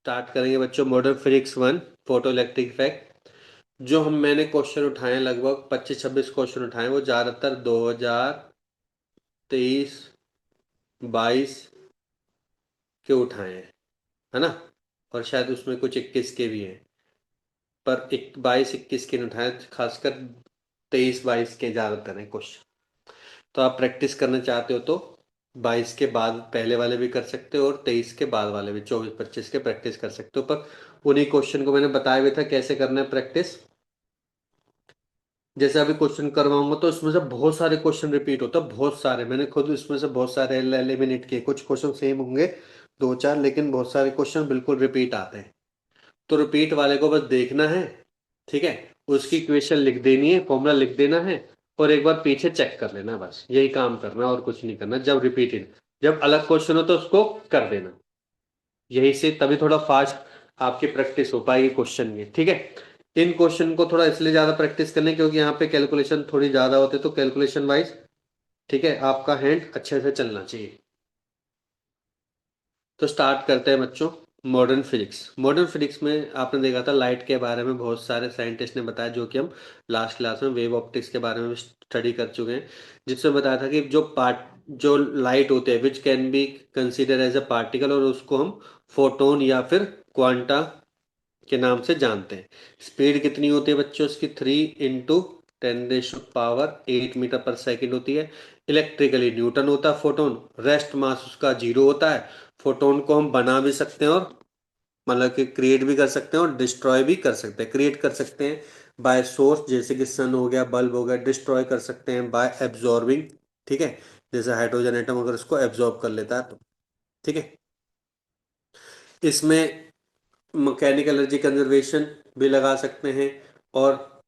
Start करेंगे बच्चों modern physics 1 photo electric effect. जो मैंने क्वेश्चन उठाए लगभग 25-26 क्वेश्चन उठाए, वो ज़्यादातर 2023 22 के उठाए हैं, है ना। और शायद उसमें कुछ 21 के भी हैं, पर 22-21 के नहीं उठाए, खासकर 23-22 के ज़्यादातर हैं क्वेश्चन। तो आप प्रैक्टिस करना चाहते हो तो 22 के बाद पहले वाले भी कर सकते हो और 23 के बाद वाले भी 24-25 के प्रैक्टिस कर सकते हो। पर उन्हीं क्वेश्चन को मैंने बताया भी था कैसे करना है प्रैक्टिस। जैसे अभी क्वेश्चन करवाऊंगा तो इसमें से बहुत सारे क्वेश्चन रिपीट होता है, बहुत सारे। मैंने खुद इसमें से बहुत सारे एलिमिनेट किए। कुछ क्वेश्चन सेम होंगे दो चार, लेकिन बहुत सारे क्वेश्चन बिल्कुल रिपीट आते हैं। तो रिपीट वाले को बस देखना है, ठीक है। उसकी इक्वेशन लिख देनी है, फॉर्मूला लिख देना है, और एक बार पीछे चेक कर लेना है। बस यही काम करना है और कुछ नहीं करना। जब रिपीटेड, जब अलग क्वेश्चन हो तो उसको कर देना। यही से तभी थोड़ा फास्ट आपकी प्रैक्टिस हो पाएगी क्वेश्चन की, ठीक है। इन क्वेश्चन को थोड़ा इसलिए ज्यादा प्रैक्टिस करने क्योंकि यहाँ पे कैलकुलेशन थोड़ी ज्यादा होते, तो कैलकुलेशन वाइज, ठीक है, आपका हैंड अच्छे से चलना चाहिए। तो स्टार्ट करते हैं बच्चों मॉडर्न फिजिक्स। मॉडर्न फिजिक्स में आपने देखा था लाइट के बारे में बहुत सारे साइंटिस्ट ने बताया, जो कि हम लास्ट क्लास में वेव ऑप्टिक्स के बारे में स्टडी कर चुके हैं। जिसमें बताया था कि जो लाइट होते हैं which can be consider as a particle, और उसको हम फोटोन या फिर क्वांटा के नाम से जानते हैं। स्पीड कितनी होती है बच्चों उसकी? 3 × 10⁻⁸ मीटर पर सेकेंड होती है। इलेक्ट्रिकली न्यूटन होता है फोटोन। रेस्ट मास उसका 0 होता है। फोटोन को हम बना भी सकते हैं और मतलब कि क्रिएट भी कर सकते हैं और डिस्ट्रॉय भी कर सकते हैं। क्रिएट कर सकते हैं बाय सोर्स, जैसे कि सन हो गया, बल्ब हो गया। डिस्ट्रॉय कर सकते हैं बाय एब्जॉर्बिंग, ठीक है, जैसे हाइड्रोजन एटम अगर इसको एब्जॉर्ब कर लेता है तो, ठीक है। इसमें मैकेनिकल एनर्जी कंजर्वेशन भी लगा सकते हैं, और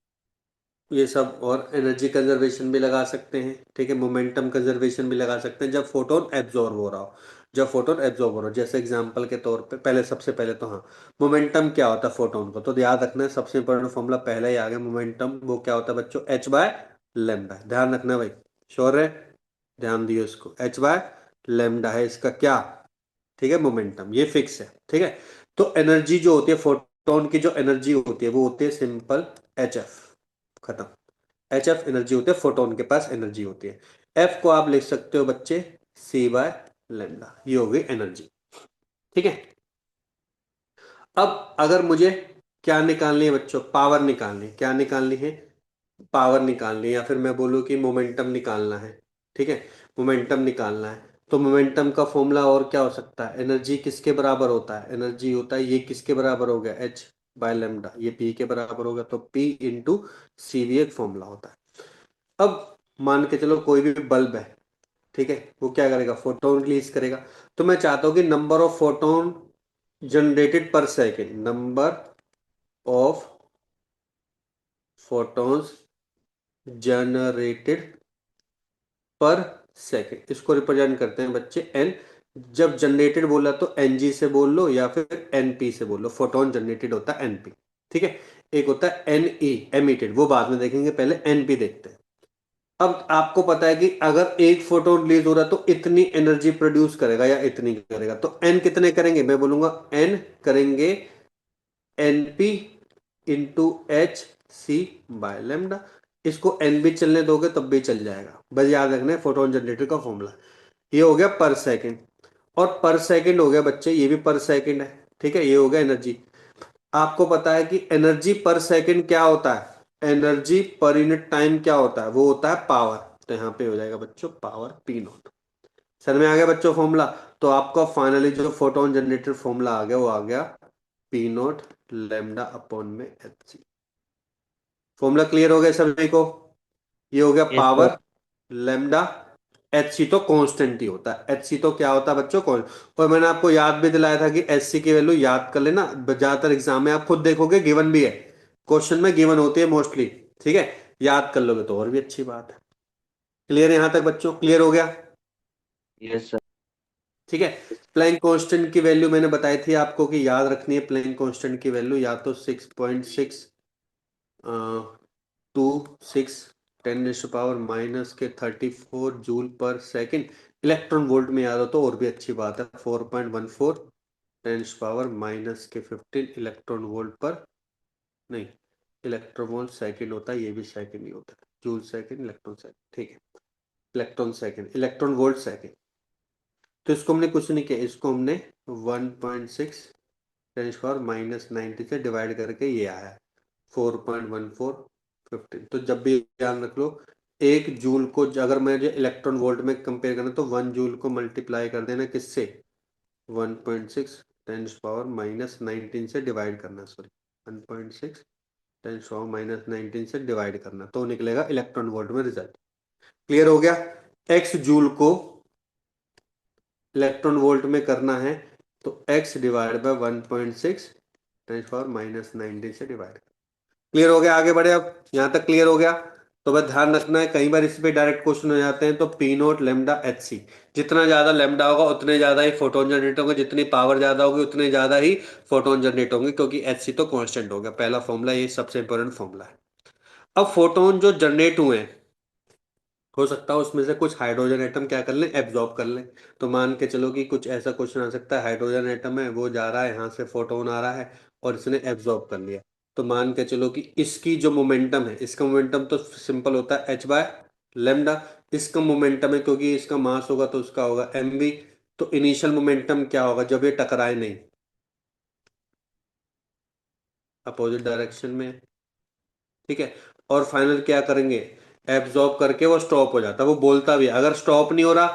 ये सब, और एनर्जी कंजर्वेशन भी लगा सकते हैं, ठीक है। मोमेंटम कंजर्वेशन भी लगा सकते हैं जब फोटोन एब्जॉर्ब हो रहा हो। जब फोटोन एब्जॉर्ब हो रहा हो, जैसे एग्जांपल के तौर पे पहले, सबसे पहले तो हाँ, मोमेंटम क्या होता है फोटोन को तो याद रखना है। सबसे इंपॉर्टेंट फॉर्मूला पहले ही आ गया। मोमेंटम वो क्या होता है बच्चों? h/λ। ध्यान रखना भाई, श्योर है? ध्यान दियो इसको, h/λ है इसका क्या, ठीक है, मोमेंटम। ये फिक्स है, ठीक है। तो एनर्जी जो होती है फोटोन की, जो एनर्जी होती है वो होती है सिंपल HF, खत्म। HF एनर्जी होती है, फोटोन के पास एनर्जी होती है। F को आप लिख सकते हो बच्चे c/λ, ये हो गई एनर्जी, ठीक है। अब अगर मुझे क्या निकालनी है बच्चों? पावर निकालनी है। क्या निकालनी है? पावर निकालनी है, या फिर मैं बोलूँ कि मोमेंटम निकालना है, ठीक है। मोमेंटम निकालना है तो मोमेंटम का फॉर्मूला और क्या हो सकता है? एनर्जी किसके बराबर होता है? एनर्जी होता है, ये किसके बराबर हो गया? h/λ। ये P के बराबर होगा, तो P × C भी एक फॉर्मूला होता है। अब मान के चलो कोई भी बल्ब है, ठीक है, वो क्या करेगा? फोटोन रिलीज करेगा। तो मैं चाहता हूं कि नंबर ऑफ फोटोन जनरेटेड पर second, number of photons generated पर सेकेंड, इसको रिप्रेजेंट करते हैं बच्चे एन। जब जनरेटेड बोला तो NG से बोल लो या फिर NP से बोल लो। फोटोन जनरेटेड होता है NP, ठीक है। एक होता है NE एमिटेड, वो बाद में देखेंगे, पहले NP देखते हैं। अब आपको पता है कि अगर एक फोटोन रिलीज हो रहा है तो इतनी एनर्जी प्रोड्यूस करेगा या इतनी करेगा, तो एन कितने करेंगे? मैं बोलूंगा एन करेंगे NP × HC/λ। इसको एन भी चलने दोगे तब भी चल जाएगा, बस याद रखना है फोटोन जनरेटर का फॉर्मूला। ये हो गया पर सेकंड, और पर सेकंड हो गया बच्चे, ये भी पर सेकंड है, ठीक है। ये हो गया एनर्जी। आपको पता है कि एनर्जी पर सेकंड क्या होता है? एनर्जी पर यूनिट टाइम क्या होता है? वो होता है पावर। तो यहाँ पे हो जाएगा बच्चों पावर P0। सर में आ गया बच्चों फॉर्मूला? तो आपका फाइनली जो फोटोन जनरेटर फॉर्मूला आ गया वो आ गया P0 λ/hc। फॉर्मूला क्लियर हो गया सभी को? ये हो गया yes sir. Power lambda. HC तो कांस्टेंट ही होता है। HC तो क्या होता है बच्चों? कौन। और मैंने आपको याद भी दिलाया था कि HC की वैल्यू याद कर लेना। ज्यादातर एग्जाम में आप खुद देखोगे गिवन भी है, क्वेश्चन में गिवन होती है मोस्टली, ठीक है। याद कर लोगे तो और भी अच्छी बात है। क्लियर है यहां तक बच्चों? क्लियर हो गया? Yes sir. ठीक है। प्लैंक कांस्टेंट की वैल्यू मैंने बताई थी आपको कि याद रखनी है। प्लैंक कांस्टेंट की वैल्यू या तो 6.6 × 10⁻⁻⁴ जूल पर सेकेंड। इलेक्ट्रॉन वोल्ट में याद हो तो और भी अच्छी बात है, 4.14 10⁻⁻15 इलेक्ट्रॉन वोल्ट पर, नहीं, इलेक्ट्रॉन वोल्ट सेकंड होता है, ये भी सेकंड ही होता है, जूल सेकंड इलेक्ट्रॉन सेकंड, ठीक है। Electron second, electron volt second. तो इसको हमने कुछ नहीं किया, इसको हमने 1.6 10⁻⁻90 से डिवाइड करके ये आया 4.1415। तो जब भी ध्यान रख लो, एक जूल को अगर मुझे इलेक्ट्रॉन वोल्ट में कंपेयर करना तो 1 जूल को मल्टीप्लाई कर देना किससे, 1.6 10⁻⁻19 से डिवाइड करना, सॉरी 1.6 10⁻⁻19 से डिवाइड करना, तो निकलेगा इलेक्ट्रॉन वोल्ट में रिजल्ट। क्लियर हो गया। एक्स जूल को इलेक्ट्रॉन वोल्ट में करना है तो x डिवाइड बाय 1.6 10⁻⁻19 से डिवाइड। क्लियर हो गया, आगे बढ़े। अब यहां तक क्लियर हो गया। तो बस ध्यान रखना है, कई बार इस पे डायरेक्ट क्वेश्चन हो जाते हैं। तो P naught lambda H C, जितना ज्यादा लेमडा होगा उतने ज्यादा ही फोटोन जनरेट होंगे, जितनी पावर ज्यादा होगी उतने ज्यादा ही फोटोन जनरेट होंगे, क्योंकि एच सी तो कांस्टेंट हो गया। पहला फॉर्मूला, ये सबसे इंपॉर्टेंट फॉर्मूला है। अब फोटोन जो जनरेट हुए हैं, हो सकता है उसमें से कुछ हाइड्रोजन एटम क्या कर लें, एब्जॉर्ब कर लें। तो मान के चलो कि कुछ ऐसा क्वेश्चन आ सकता है, हाइड्रोजन एटम है, वो जा रहा है, यहाँ से फोटोन आ रहा है और इसने एब्जॉर्ब कर लिया। तो मान के चलो कि इसकी जो मोमेंटम है, इसका मोमेंटम तो सिंपल होता है एच बाय लेमडा। इसका मोमेंटम है, क्योंकि इसका मास होगा तो उसका होगा एम वी। तो इनिशियल मोमेंटम क्या होगा जब ये टकराए नहीं, अपोजिट डायरेक्शन में, ठीक है। और फाइनल क्या करेंगे, एब्जॉर्ब करके वो स्टॉप हो जाता है। वो बोलता भी है, अगर स्टॉप नहीं हो रहा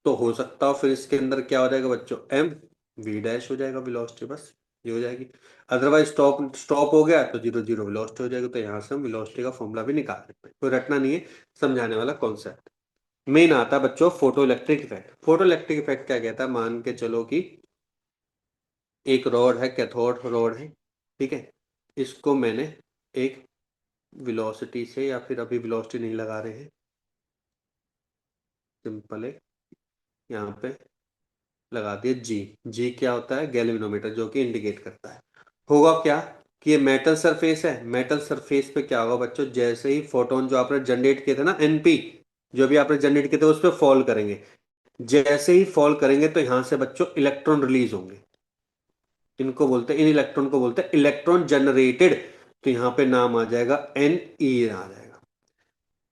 तो हो सकता हो फिर इसके अंदर क्या हो जाएगा बच्चों, एम वी डैश हो जाएगा वेलोसिटी, बस ये हो जाएगी। अदरवाइज स्टॉप स्टॉप हो गया तो जीरो जीरो वेलोसिटी हो जाएगी। तो यहाँ से हम वेलोसिटी का फॉर्मूला भी निकाल सकते हैं, कोई रटना नहीं है, समझाने वाला कॉन्सेप्ट। मेन आता है बच्चों photo electric effect. Photo electric effect क्या कहता है, मान के चलो कि एक रॉड है, कैथोड रॉड है, ठीक है। इसको मैंने एक वेलोसिटी से, या फिर अभी वेलोसिटी नहीं लगा रहे हैं, सिंपल है, यहाँ पे लगा दिया जी। जी क्या होता है, गैल्वेनोमीटर, जो कि इंडिकेट करता है। होगा क्या कि ये मेटल सरफेस है, मेटल सरफेस पे क्या होगा बच्चों, जैसे ही फोटोन जो आपने जनरेट किए थे ना, एनपी, जो भी आपने जनरेट किए थे उस पर फॉल करेंगे। जैसे ही फॉल करेंगे तो यहां से बच्चों इलेक्ट्रॉन रिलीज होंगे। इनको बोलते हैं, इन इलेक्ट्रॉन को बोलते हैं इलेक्ट्रॉन जनरेटेड। तो यहां पे नाम आ जाएगा एन ई आ जाएगा,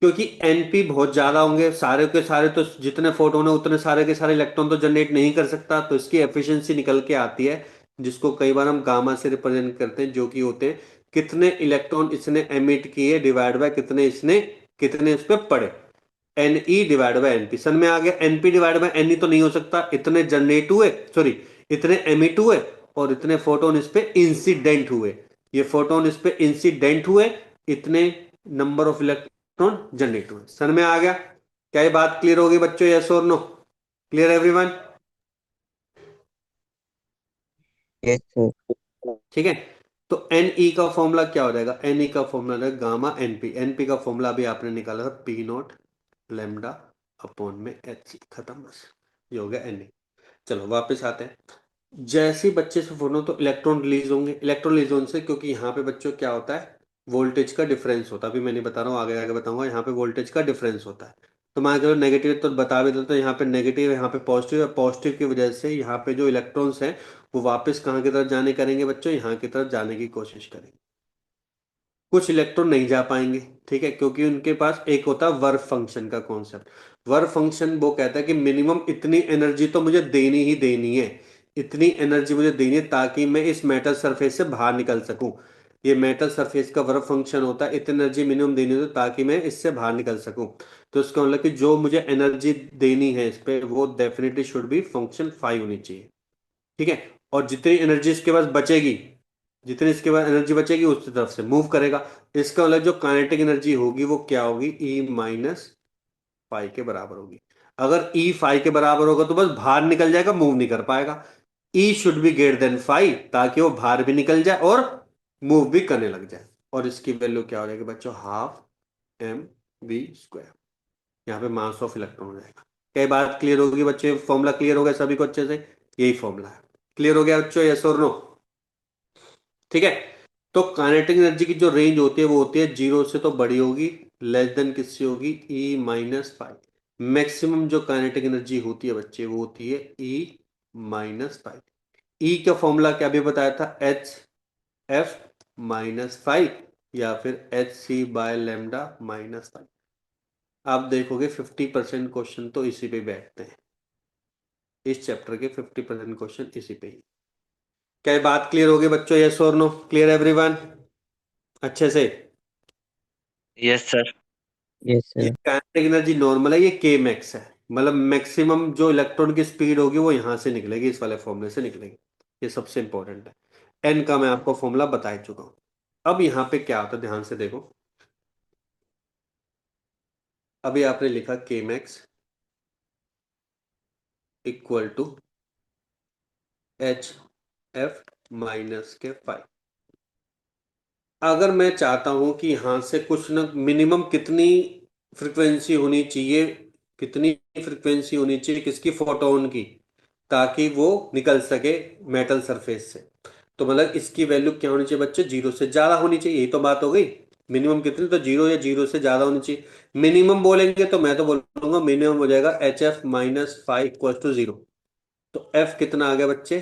क्योंकि एनपी बहुत ज्यादा होंगे, सारे के सारे तो जितने फोटोन है उतने सारे के सारे इलेक्ट्रॉन तो जनरेट नहीं कर सकता। तो इसकी एफिशिएंसी निकल के आती है, जिसको कई बार हम गामा से रिप्रेजेंट करते हैं, जो कि होते हैं कितने इलेक्ट्रॉन इसने एमिट किए डिवाइड बाय कितने इसने, कितने इस पे पड़े। N E divide by NP, सन में आ गया। NP divide by N E तो नहीं हो सकता, इतने जनरेट हुए, सॉरी, इतने एमिट हुए और इतने फोटोन इस पे इंसिडेंट हुए। ये फोटोन इस पे इंसिडेंट हुए, इतने नंबर ऑफ इलेक्ट्रॉन जनरेट हुए। सन में आ गया। क्या ये बात क्लियर होगी बच्चों, यस और no? Clear everyone? Yes sir. ठीक है। तो एन ई का फॉर्मूला क्या हो जाएगा, एन ई का फॉर्मूला है गामा एनपी। एनपी का फॉर्मूला अभी आपने निकाला था, पी नॉट लेमडा अपॉन में एच, खत्म, बस ये हो गया एन ई। चलो वापस आते हैं। जैसे ही बच्चे से फोड़ो तो इलेक्ट्रॉन रिलीज होंगे। इलेक्ट्रॉन रिलीज होने से, क्योंकि यहाँ पे बच्चों क्या होता है, वोल्टेज का डिफरेंस होता है। अभी मैं नहीं बता रहा हूँ, आगे आगे बताऊंगा। यहाँ पे वोल्टेज का डिफरेंस होता है। तो मान के चलो नेगेटिव तो बता भी देते, तो यहाँ पे नेगेटिव, यहाँ पे पॉजिटिव है। पॉजिटिव की वजह से यहाँ पे जो इलेक्ट्रॉन्स हैं वो वापस कहाँ की तरफ जाने करेंगे बच्चों, यहाँ की तरफ जाने की कोशिश करेंगे। कुछ इलेक्ट्रॉन नहीं जा पाएंगे, ठीक है, क्योंकि उनके पास एक होता है वर्क फंक्शन का कॉन्सेप्ट। वर्क फंक्शन वो कहता है कि मिनिमम इतनी एनर्जी तो मुझे देनी ही देनी है, इतनी एनर्जी मुझे देनी है ताकि मैं इस मेटल सरफेस से बाहर निकल सकूं। ये मेटल सरफेस का वर्क फंक्शन होता है, इतनी एनर्जी मिनिमम देनी होती है ताकि मैं इससे बाहर निकल सकूं। तो इसका मतलब कि जो मुझे एनर्जी देनी है इस पे, वो डेफिनेटली शुड बी फंक्शन 5 होनी चाहिए, ठीक है। और जितनी एनर्जी इसके पास बचेगी, जितनी इसके पास एनर्जी बचेगी उस तरफ से मूव करेगा। इसका मतलब जो काइनेटिक एनर्जी होगी वो क्या होगी, ई माइनस फाइव के बराबर होगी। अगर ई फाइव के बराबर होगा तो बस बाहर निकल जाएगा, मूव नहीं कर पाएगा। E should be greater than five, ताकि वो बाहर भी निकल जाए और मूव भी करने लग जाए। और इसकी वैल्यू क्या हो जाएगी बच्चों, हाफ एम वी स्क्वायर। यहाँ पे मास ऑफ इलेक्ट्रॉन हो जाएगा। क्या ये बात क्लियर होगी बच्चे, फॉर्मूला क्लियर हो गया सभी को अच्छे से? यही फॉर्मूला है। क्लियर हो गया बच्चों, यस और नो? ठीक है। तो काइनेटिक एनर्जी की जो रेंज होती है वो होती है जीरो से तो बड़ी होगी, लेस देन किससे होगी, ई माइनस फाइव। मैक्सिमम जो काइनेटिक एनर्जी होती है बच्चे वो होती है ई माइनस फाइव। ई का फॉर्मूला क्या भी बताया था, एच एफ माइनस फाइव या फिर H C by lambda minus five. आप देखोगे 50% क्वेश्चन तो इसी पे बैठते हैं, इस चैप्टर के 50% क्वेश्चन इसी पे ही। क्या ये बात क्लियर होगी बच्चों, यस और नो, क्लियर एवरीवन अच्छे से? Yes sir. यस ये सर। काइनेटिक एनर्जी नॉर्मल है, ये के मैक्स है, मतलब मैक्सिमम जो इलेक्ट्रॉन की स्पीड होगी वो यहां से निकलेगी, इस वाले फॉर्मूले से निकलेगी। ये सबसे इंपॉर्टेंट है। एन का मैं आपको फॉर्मूला बता ही चुका हूं। अब यहाँ पे क्या होता है, ध्यान से देखो। अभी आपने लिखा K max equal to H F minus के फाइव। अगर मैं चाहता हूं कि यहां से कुछ न मिनिमम कितनी फ्रिक्वेंसी होनी चाहिए, कितनी फ्रिक्वेंसी होनी चाहिए किसकी, फोटोन की, ताकि वो निकल सके मेटल सरफेस से, तो मतलब इसकी वैल्यू क्या होनी चाहिए बच्चे, जीरो से ज्यादा होनी चाहिए, यही तो बात हो गई। मिनिमम कितनी, तो जीरो या जीरो से ज्यादा होनी चाहिए। मिनिमम बोलेंगे तो मैं तो बोलूंगा मिनिमम हो जाएगा H F minus five equal to zero. तो एफ कितना आ गया बच्चे,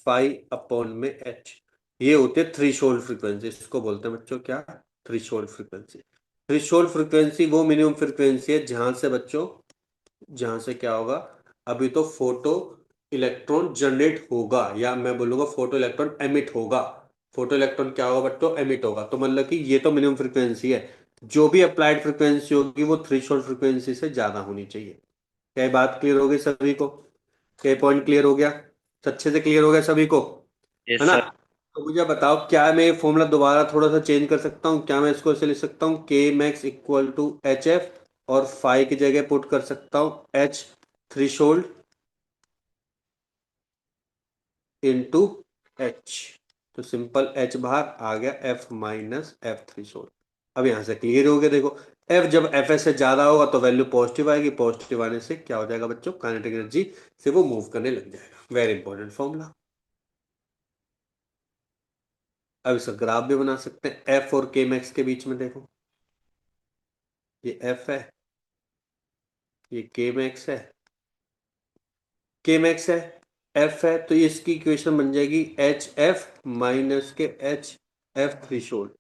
फाइव अपॉन में एच। ये होते हैं थ्रीशोल्ड फ्रीक्वेंसी, इसको बोलते हैं बच्चों क्या, थ्रीशोल्ड फ्रीक्वेंसी। थ्रीशोल्ड फ्रीक्वेंसी वो मिनिमम फ्रीक्वेंसी है जहां से बच्चों, जहां से क्या होगा, अभी तो फोटो इलेक्ट्रॉन जनरेट होगा, या मैं बोलूंगा फोटो इलेक्ट्रॉन एमिट होगा। फोटो इलेक्ट्रॉन क्या होगा बच्चों, एमिट होगा। तो मतलब कि ये तो मिनिमम फ्रीक्वेंसी है, जो भी अप्लाइड फ्रीक्वेंसी होगी वो थ्रीशोल्ड फ्रीक्वेंसी से ज्यादा होनी चाहिए। क्या ये बात क्लियर हो गई सभी को, क्या पॉइंट क्लियर हो गया, अच्छे से क्लियर हो गया सभी को, है यस ना? सर। तो मुझे बताओ, क्या मैं ये फॉर्मूला दोबारा थोड़ा सा चेंज कर सकता हूँ, क्या मैं इसको ऐसे लिख सकता हूँ, K max equal to H F, और फाइव की जगह पुट कर सकता हूँ एच थ्रीशोल्ड इनटू एच। तो सिंपल एच बाहर आ गया, एफ माइनस एफ थ्रीशोल्ड। अब यहां से क्लियर हो गया, देखो एफ जब एफ एस से ज्यादा होगा तो वैल्यू पॉजिटिव आएगी, पॉजिटिव आने से क्या हो जाएगा बच्चों, काइनेटिक एनर्जी से वो मूव करने लग जाएगा। Very important formula. अब इसका ग्राफ भी बना सकते हैं, एफ और के मैक्स के बीच में देखो, ये एफ है, ये के मैक्स है, के मैक्स है, एफ है, तो ये इसकी इक्वेशन बन जाएगी एच एफ माइनस के H F threshold.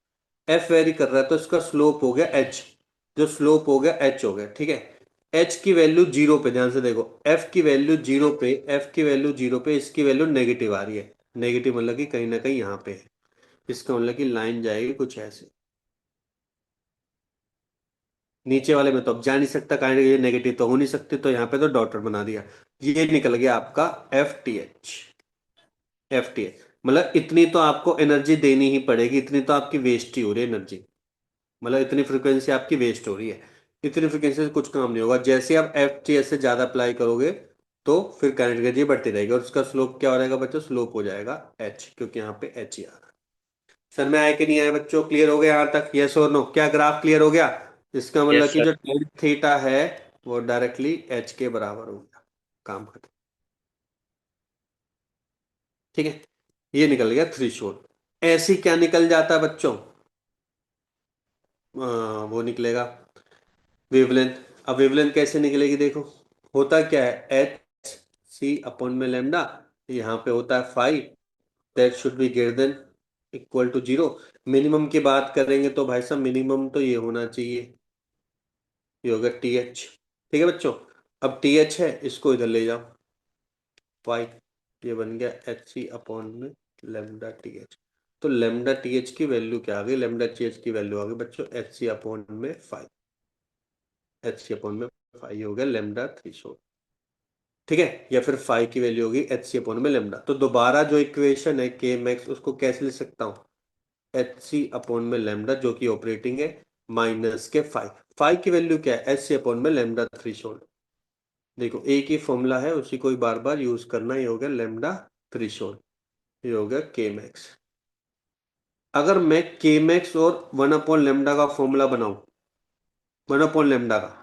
F very कर रहा है तो इसका स्लोप हो गया एच, जो स्लोप हो गया एच हो गया, ठीक है। एच की वैल्यू जीरो पे, ध्यान से देखो, एफ की वैल्यू जीरो पे, एफ की वैल्यू जीरो पे, इसकी वैल्यू नेगेटिव आ रही है। नेगेटिव मतलब कि कहीं ना कहीं यहाँ पे है, इसका मतलब कि लाइन जाएगी कुछ ऐसे। नीचे वाले में तो अब जा नहीं सकता, काइंड ये नेगेटिव तो हो नहीं सकती, तो यहाँ पे तो डॉटर बना दिया। ये निकल गया आपका F T H. F T H मतलब इतनी तो आपको एनर्जी देनी ही पड़ेगी, इतनी तो आपकी वेस्ट ही हो रही है एनर्जी, मतलब इतनी फ्रिक्वेंसी आपकी वेस्ट हो रही है। इतनी फ्रिक्वेंसी से कुछ काम नहीं होगा, जैसे आप एफ टी एच से ज्यादा अप्लाई करोगे तो फिर करंट एनर्जी बढ़ती रहेगी, और उसका स्लोप क्या हो जाएगा बच्चों, स्लोप हो जाएगा एच, क्योंकि यहाँ पे एच ही आ रहा है। सर में आए कि नहीं आए बच्चों, क्लियर हो गया यहाँ तक, यस और नो? क्या ग्राफ क्लियर हो गया? इसका मतलब यस कि सर। जो टेन थीटा है वो डायरेक्टली एच के बराबर हो गया, काम खत्म। ठीक है, ये निकल गया थ्री। ऐसी क्या निकल जाता है बच्चों, वो निकलेगा वेवलेंथ। अब वेवलेंथ कैसे निकलेगी देखो, होता क्या है, एच सी अपॉन में लेमडा, यहाँ पे होता है five, that should be greater than equal to zero. Minimum की बात करेंगे तो भाई साहब मिनिमम तो ये होना चाहिए, ये होगा टी एच। ठीक है बच्चों, अब टी एच है, इसको इधर ले जाओ, वाई, ये बन गया एच सी अपॉन में लेमडा टी एच। तो लेमडा टी एच की वैल्यू क्या आ गई, लेमडा टी एच की वैल्यू आ गई बच्चों एच सी अपॉन में फाइव, एच सी अपॉन में फाइव हो गया लेमडा थ्री। ठीक है, या फिर फाइव की वैल्यू होगी एच सी अपॉन में लेमडा। तो दोबारा जो इक्वेशन है के मैक्स, उसको कैसे लिख सकता हूँ, एच सी अपॉन में लेमडा जो कि ऑपरेटिंग है, माइनस के फाइव। फाइव की वैल्यू क्या है, एच सी अपॉन में लेमडा थ्री। देखो एक ही फॉर्मूला है, उसी को ही बार बार यूज करना, ये हो गया लेमडा थ्रीशोल्ड, ये हो गया के मैक्स। अगर मैं के मैक्स और वन अपॉन लेमडा का फॉर्मूला बनाऊं, वन अपॉन लेमडा का,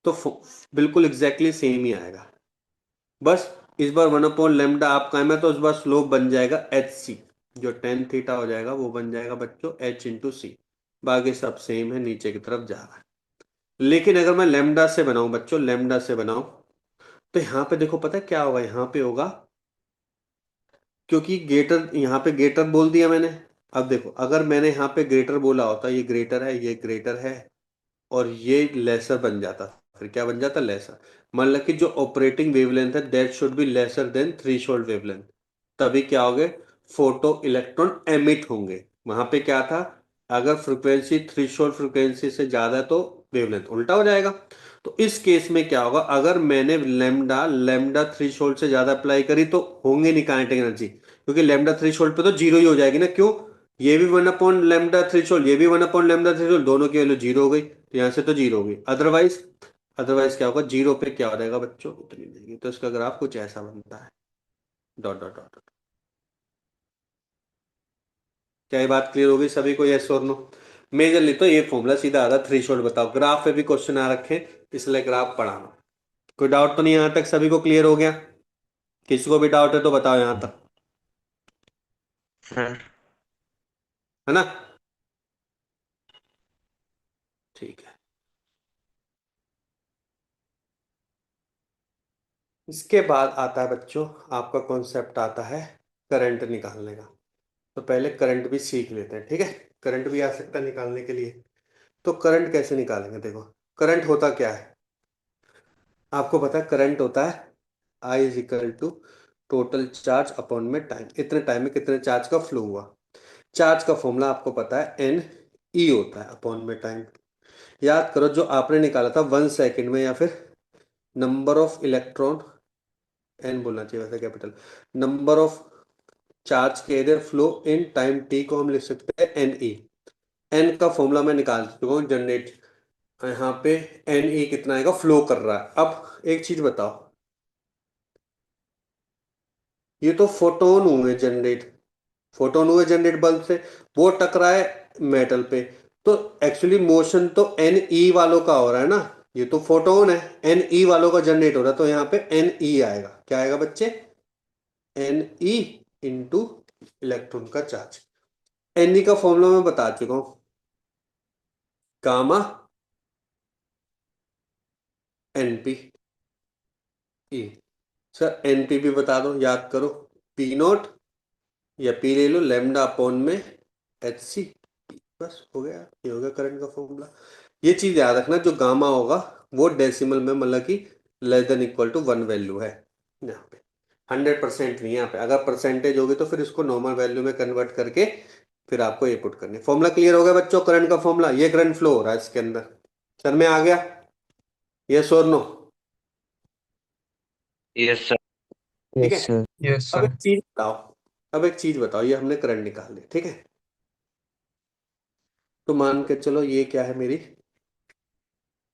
तो बिल्कुल एग्जैक्टली सेम ही आएगा। बस इस बार वन अपॉन लेमडा आपका है, मैं तो इस बार स्लोप बन जाएगा एच सी, जो टेन थीटा हो जाएगा वो बन जाएगा बच्चों एच इंटू सी। बाकी सब सेम है, नीचे की तरफ जा रहा है। लेकिन अगर मैं लेमडा से बनाऊं बच्चों, लेमडा से बनाऊं, तो यहाँ पे देखो पता है क्या होगा, यहाँ पे होगा क्योंकि ग्रेटर, यहाँ पे ग्रेटर बोल दिया मैंने। अब देखो, अगर मैंने यहाँ पे ग्रेटर बोला होता, ये ग्रेटर है, ये ग्रेटर है, और ये लेसर बन जाता, फिर क्या बन जाता, लेसर। मान लो कि जो ऑपरेटिंग वेवलेंथ है that should be lesser than threshold wavelength, तभी क्या होगे, फोटो इलेक्ट्रॉन एमिट होंगे। वहां पे क्या था, अगर फ्रिक्वेंसी थ्रेशोल्ड फ्रिक्वेंसी से ज्यादा है तो वेवलेंथ उल्टा हो जाएगा। तो इस केस में क्या होगा, अगर मैंने लेमडा लेमडा थ्रेशोल्ड से ज्यादा अप्लाई करी तो होंगे नहीं काइनेटिक एनर्जी, क्योंकि लेमडा थ्रेशोल्ड पे तो जीरो ही हो जाएगी ना। क्यों, ये भी 1/λ थ्रेशोल्ड, ये भी 1/λ थ्रेशोल्ड, दोनों की वैल्यू जीरो हो गई, तो यहां से तो जीरो हो गई। अदरवाइज, अदरवाइज क्या होगा, जीरो पे क्या हो जाएगा बच्चों, उतनी नहीं। तो इसका ग्राफ कुछ ऐसा बनता है, डॉट डॉट डॉट डॉट। क्या ये बात क्लियर हो गई सभी को, यस और नो? मेजरली तो ये फॉर्मूला सीधा आता, थ्रेशोल्ड बताओ। ग्राफ पे भी क्वेश्चन आ रखे, इसलिए ग्राफ पढ़ाना। कोई डाउट तो नहीं, यहां तक सभी को क्लियर हो गया? किसी को भी डाउट है तो बताओ यहां तक, सर। है ना? ठीक है। इसके बाद आता है बच्चों, आपका कॉन्सेप्ट आता है करंट निकालने का। तो पहले करंट भी सीख लेते हैं, ठीक है? करंट भी आ सकता है निकालने के लिए। तो करंट कैसे निकालेंगे, देखो। करंट होता क्या है, आपको पता है करंट होता है I is equal to total charge upon में टाइम, इतने टाइम में कितने चार्ज का फ्लो हुआ। चार्ज का फॉर्मूला आपको पता है, एन ई होता है अपॉन में टाइम। याद करो, जो आपने निकाला था 1 सेकेंड में, या फिर नंबर ऑफ इलेक्ट्रॉन, एन बोलना चाहिए वैसे कैपिटल, नंबर ऑफ चार्ज के इधर फ्लो इन टाइम टी को हम लिख सकते हैं एन ई। एन का फॉर्मूला मैं निकाल चुका हूँ, जनरेट। यहाँ पे एन ई कितना आएगा, फ्लो कर रहा है। अब एक चीज बताओ, ये तो फोटोन हुए जनरेट, फोटोन हुए जनरेट बल्ब से, वो टकरा है मेटल पे। तो एक्चुअली मोशन तो एन ई वालों का हो रहा है ना, ये तो फोटोन है, एन ई वालों का जनरेट हो रहा है, तो यहाँ पे एन ई आएगा। क्या आएगा बच्चे, एन ई इंटू इलेक्ट्रॉन का चार्ज। एन ई का फॉर्मूला मैं बता चुका हूं, गामा एनपी ई। सर एनपी भी बता दो, याद करो, पी नॉट, या पी ले लो, लेमडा अपॉन में एच सी। बस हो गया, ये हो गया करंट का फॉर्मूला। ये चीज याद रखना, जो गामा होगा वो डेसिमल में, मतलब कि less than equal to 1 value है यहाँ पे। 100% नहीं है यहाँ पे, अगर परसेंटेज होगी तो फिर इसको नॉर्मल वैल्यू में कन्वर्ट करके फिर आपको ये पुट करनी है। फॉर्मूला क्लियर हो गया बच्चों, करंट का फॉर्मूला, ये करंट फ्लो हो रहा है इसके अंदर। सर में आ गया, यस और नो? Yes sir. ठीक है। Yes sir. यस अब सर। एक चीज बताओ, अब एक चीज बताओ, ये हमने करंट निकाल ली, ठीक है? तो मान के चलो ये क्या है, मेरी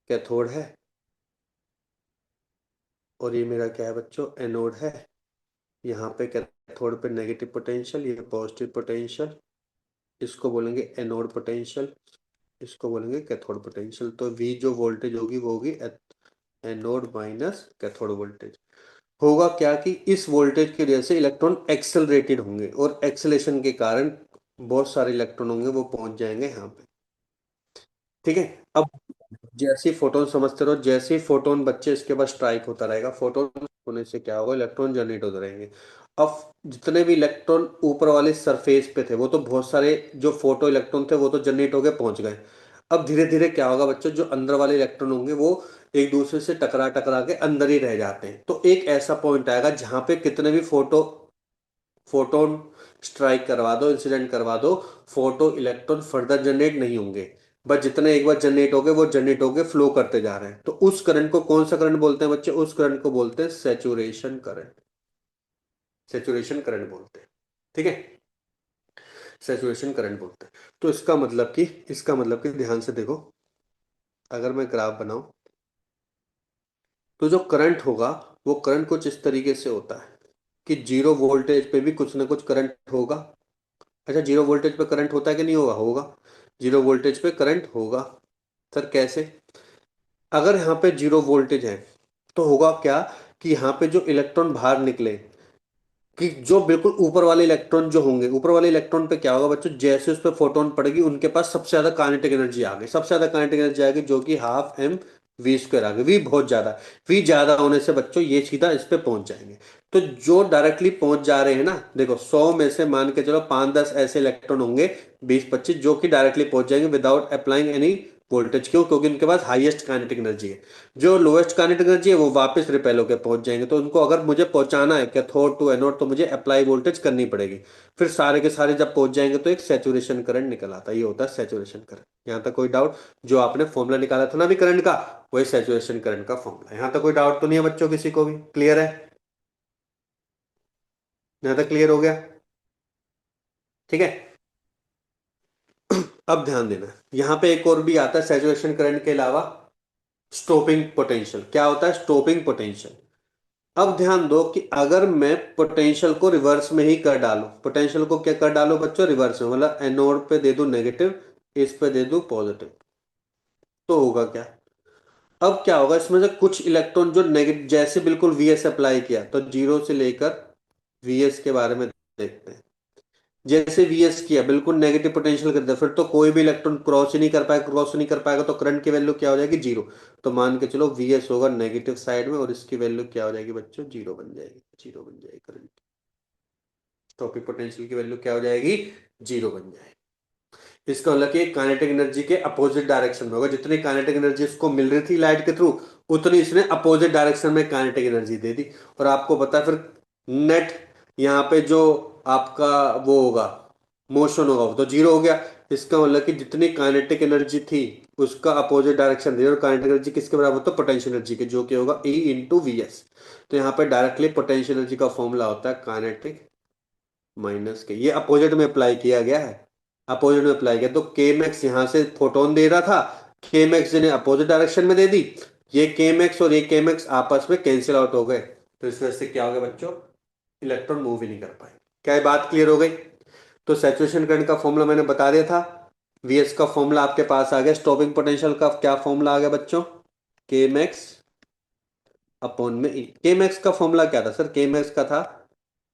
कैथोड है, और ये मेरा क्या है बच्चों, एनोड है। यहाँ पे कैथोड पे नेगेटिव पोटेंशियल, ये पॉजिटिव पोटेंशियल, इसको बोलेंगे एनोड पोटेंशियल, इसको बोलेंगे कैथोड पोटेंशियल। तो वी जो वोल्टेज होगी वो होगी एनोड माइनस कैथोड वोल्टेज। होगा क्या कि इस वोल्टेज की वजह से इलेक्ट्रॉन एक्सेलरेटेड होंगे, और एक्सेलेशन के कारण बहुत सारे इलेक्ट्रॉन होंगे वो पहुंच जाएंगे यहाँ पे, ठीक है? अब जैसे ही फोटोन, समझते रहो, जैसे ही फोटोन बच्चे इसके बाद स्ट्राइक होता रहेगा, फोटोन होने से क्या होगा, इलेक्ट्रॉन जनरेट होते रहेंगे। अब जितने भी इलेक्ट्रॉन ऊपर वाले सरफेस पे थे, वो तो बहुत सारे जो फोटो इलेक्ट्रॉन थे वो तो जनरेट हो गए, पहुंच गए। अब धीरे धीरे क्या होगा बच्चों, जो अंदर वाले इलेक्ट्रॉन होंगे वो एक दूसरे से टकरा टकरा के अंदर ही रह जाते हैं। तो एक ऐसा पॉइंट आएगा जहां पे कितने भी फोटोन स्ट्राइक करवा दो, इंसिडेंट करवा दो, फोटो इलेक्ट्रॉन फर्दर जनरेट नहीं होंगे। बस जितने एक बार जनरेट हो गए वो जनरेट हो गए, फ्लो करते जा रहे हैं। तो उस करंट को कौन सा करंट बोलते हैं बच्चे, उस करंट को बोलते हैं सेचुरेशन करंट। सेचुरेशन करंट बोलते हैं, ठीक है? सेचुरेशन करंट बोलते हैं। तो इसका मतलब कि ध्यान से देखो, अगर मैं ग्राफ बनाऊं तो जो करंट होगा वो करंट कुछ इस तरीके से होता है कि जीरो वोल्टेज पे भी कुछ ना कुछ करंट होगा। अच्छा, जीरो वोल्टेज पे करंट होता है कि नहीं होगा, होगा। जीरो वोल्टेज पे करंट होगा। सर कैसे, अगर यहाँ पे जीरो वोल्टेज है तो होगा क्या कि यहाँ पे जो इलेक्ट्रॉन बाहर निकले, कि जो बिल्कुल ऊपर वाले इलेक्ट्रॉन जो होंगे, ऊपर वाले इलेक्ट्रॉन पे क्या होगा बच्चों, जैसे उस पर फोटोन पड़ेगी उनके पास सबसे ज्यादा काइनेटिक एनर्जी आ गई, सबसे ज्यादा काइनेटिक एनर्जी आ गई, जो कि 12 m वी स्क्वायर आ गया, वी बहुत ज्यादा, वी ज्यादा होने से बच्चों ये सीधा इस पे पहुंच जाएंगे। तो जो डायरेक्टली पहुंच जा रहे हैं ना, देखो 100 में से मान के चलो 5-10 ऐसे इलेक्ट्रॉन होंगे, 20-25 जो कि डायरेक्टली पहुंच जाएंगे विदाउट अप्लाइंग एनी वोल्टेज। क्यों? क्योंकि उनके पास हाईएस्ट काइनेटिक एनर्जी है। जो लोएस्ट काइनेटिक एनर्जी है वो वापस रिपेल होकर पहुंच जाएंगे। तो उनको अगर मुझे पहुंचाना है कैथोड टू एनोड तो मुझे अप्लाई वोल्टेज करनी पड़ेगी। फिर सारे के सारे जब पहुंच जाएंगे तो एक सैचुरेशन करंट निकल आता है, ये होता है सैचुरेशन करंट। यहां तक कोई डाउट? जो आपने फॉर्मूला निकाला था ना अभी करंट का, वही सैचुरेशन करंट का फॉर्मूला। यहां तक कोई डाउट तो नहीं है बच्चों किसी को भी? क्लियर है? यहां तक क्लियर हो गया? ठीक है। अब ध्यान देना, यहां पे एक और भी आता है सैचुरेशन करंट के अलावा, स्टॉपिंग पोटेंशियल। क्या होता है स्टॉपिंग पोटेंशियल? अब ध्यान दो कि अगर मैं पोटेंशियल को रिवर्स में ही कर डालूं, पोटेंशियल को क्या कर डालूं बच्चों? रिवर्स में, मतलब एनोड पे दे दूं नेगेटिव, इस पे दे दूं पॉजिटिव, तो होगा क्या? अब क्या होगा इसमें से कुछ इलेक्ट्रॉन जो नेगेटिव, जैसे बिल्कुल वीएस अप्लाई किया तो जीरो से लेकर वीएस के बारे में देखते हैं। जैसे वीएस किया बिल्कुल नेगेटिव पोटेंशियल कर दिया, फिर तो कोई भी इलेक्ट्रॉन क्रॉस ही नहीं कर पाएगा, क्रॉस नहीं कर पाएगा तो करंट की वैल्यू क्या हो जाएगी? जीरो। तो मान के चलो वीएस होगा नेगेटिव साइड में और इसकी वैल्यू क्या हो जाएगी बच्चों? जीरो बन जाएगी, जीरो बन जाएगी करंट। टॉपिक पोटेंशियल की वैल्यू क्या हो जाएगी? जीरो बन जाएगी। इसका मतलब कि काइनेटिक एनर्जी के अपोजिट डायरेक्शन में होगा। जितनी काइनेटिक एनर्जी इसको मिल रही थी लाइट के थ्रू, उतनी इसने अपोजिट डायरेक्शन में काइनेटिक एनर्जी दे दी। और आपको पता है फिर नेट यहाँ पे जो आपका वो होगा, मोशन होगा, वो तो जीरो हो गया। इसका मतलब कि जितनी काइनेटिक एनर्जी थी उसका अपोजिट डायरेक्शन दे, और काइनेटिक एनर्जी किसके बराबर होता है? पोटेंशियल एनर्जी के, जो कि होगा E इंटू वी एस। तो यहाँ पे डायरेक्टली पोटेंशियल एनर्जी का फॉर्मूला होता है काइनेटिक माइनस के, ये अपोजिट में अप्लाई किया गया है, अपोजिट में अप्लाई किया। तो के मैक्स यहां से फोटोन दे रहा था, के मैक्स ने अपोजिट डायरेक्शन में दे दी, ये के मैक्स और ये के मैक्स आपस में कैंसिल आउट हो गए। तो इस वजह से क्या हो गया बच्चों? इलेक्ट्रॉन मूव ही नहीं कर पाए। क्या ये बात क्लियर हो गई? तो सैचुरेशन करंट का फॉर्मूला मैंने बता दिया था, वीएस का फॉर्मूला आपके पास आ गया। स्टॉपिंग पोटेंशियल का क्या फॉर्मूला आ गया बच्चों? के मैक्स अपॉन में ई। के मैक्स का फॉर्मूला क्या था सर? के मैक्स का था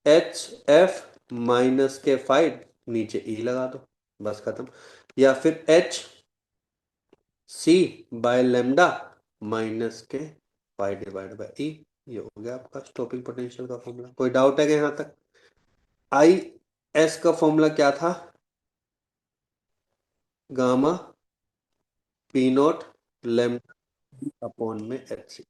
एच एफ माइनस के फाइव, नीचे ई लगा दो, बस खत्म। या फिर H C by lambda minus के फाइव डिवाइड बाय ई। ये हो गया आपका स्टॉपिंग पोटेंशियल का फॉर्मूला। कोई डाउट है कि यहां तक? आई एस का फॉर्मूला क्या था? Gamma P not lambda upon में एच सी।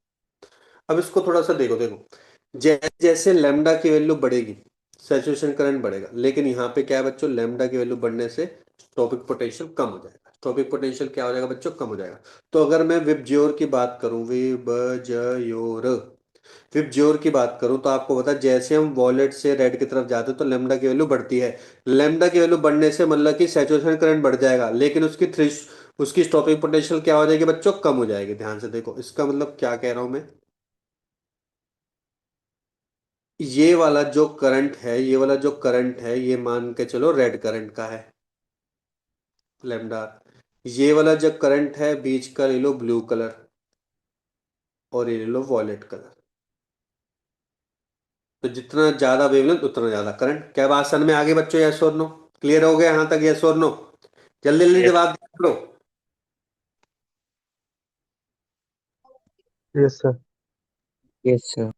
अब इसको थोड़ा सा देखो, देखो जैसे जैसे लेमडा की वैल्यू बढ़ेगी सैचुरेशन करंट बढ़ेगा, लेकिन यहाँ पे क्या है बच्चों? लेमडा की वैल्यू बढ़ने से स्टॉपिक पोटेंशियल कम हो जाएगा। स्टॉपिक पोटेंशियल क्या हो जाएगा बच्चों? कम हो जाएगा। तो अगर मैं विबज्योर की बात करूं, विबज्योर, विबज्योर की बात करूं तो आपको पता है जैसे हम वॉलेट से रेड की तरफ जाते हैं तो लेमडा की वैल्यू बढ़ती है। लेमडा की वैल्यू बढ़ने से मतलब कि सैचुरेशन करंट बढ़ जाएगा, लेकिन उसकी स्टॉपिंग पोटेंशियल क्या हो जाएगी बच्चों? कम हो जाएगी। ध्यान से देखो इसका मतलब क्या कह रहा हूं मैं। ये वाला जो करंट है, ये वाला जो करंट है, ये मान के चलो रेड करंट का है लेमडा। ये वाला जो करंट है बीच का ले लो ब्लू कलर, और ये ले लो वॉलेट कलर। तो जितना ज्यादा वेवलेंथ उतना ज्यादा करंट। क्या बात समझ में आगे बच्चों? यस और नो? क्लियर हो गया यहां तक? यस और नो? जल्दी जल्दी यस। जवाब दो। Yes sir. Yes sir.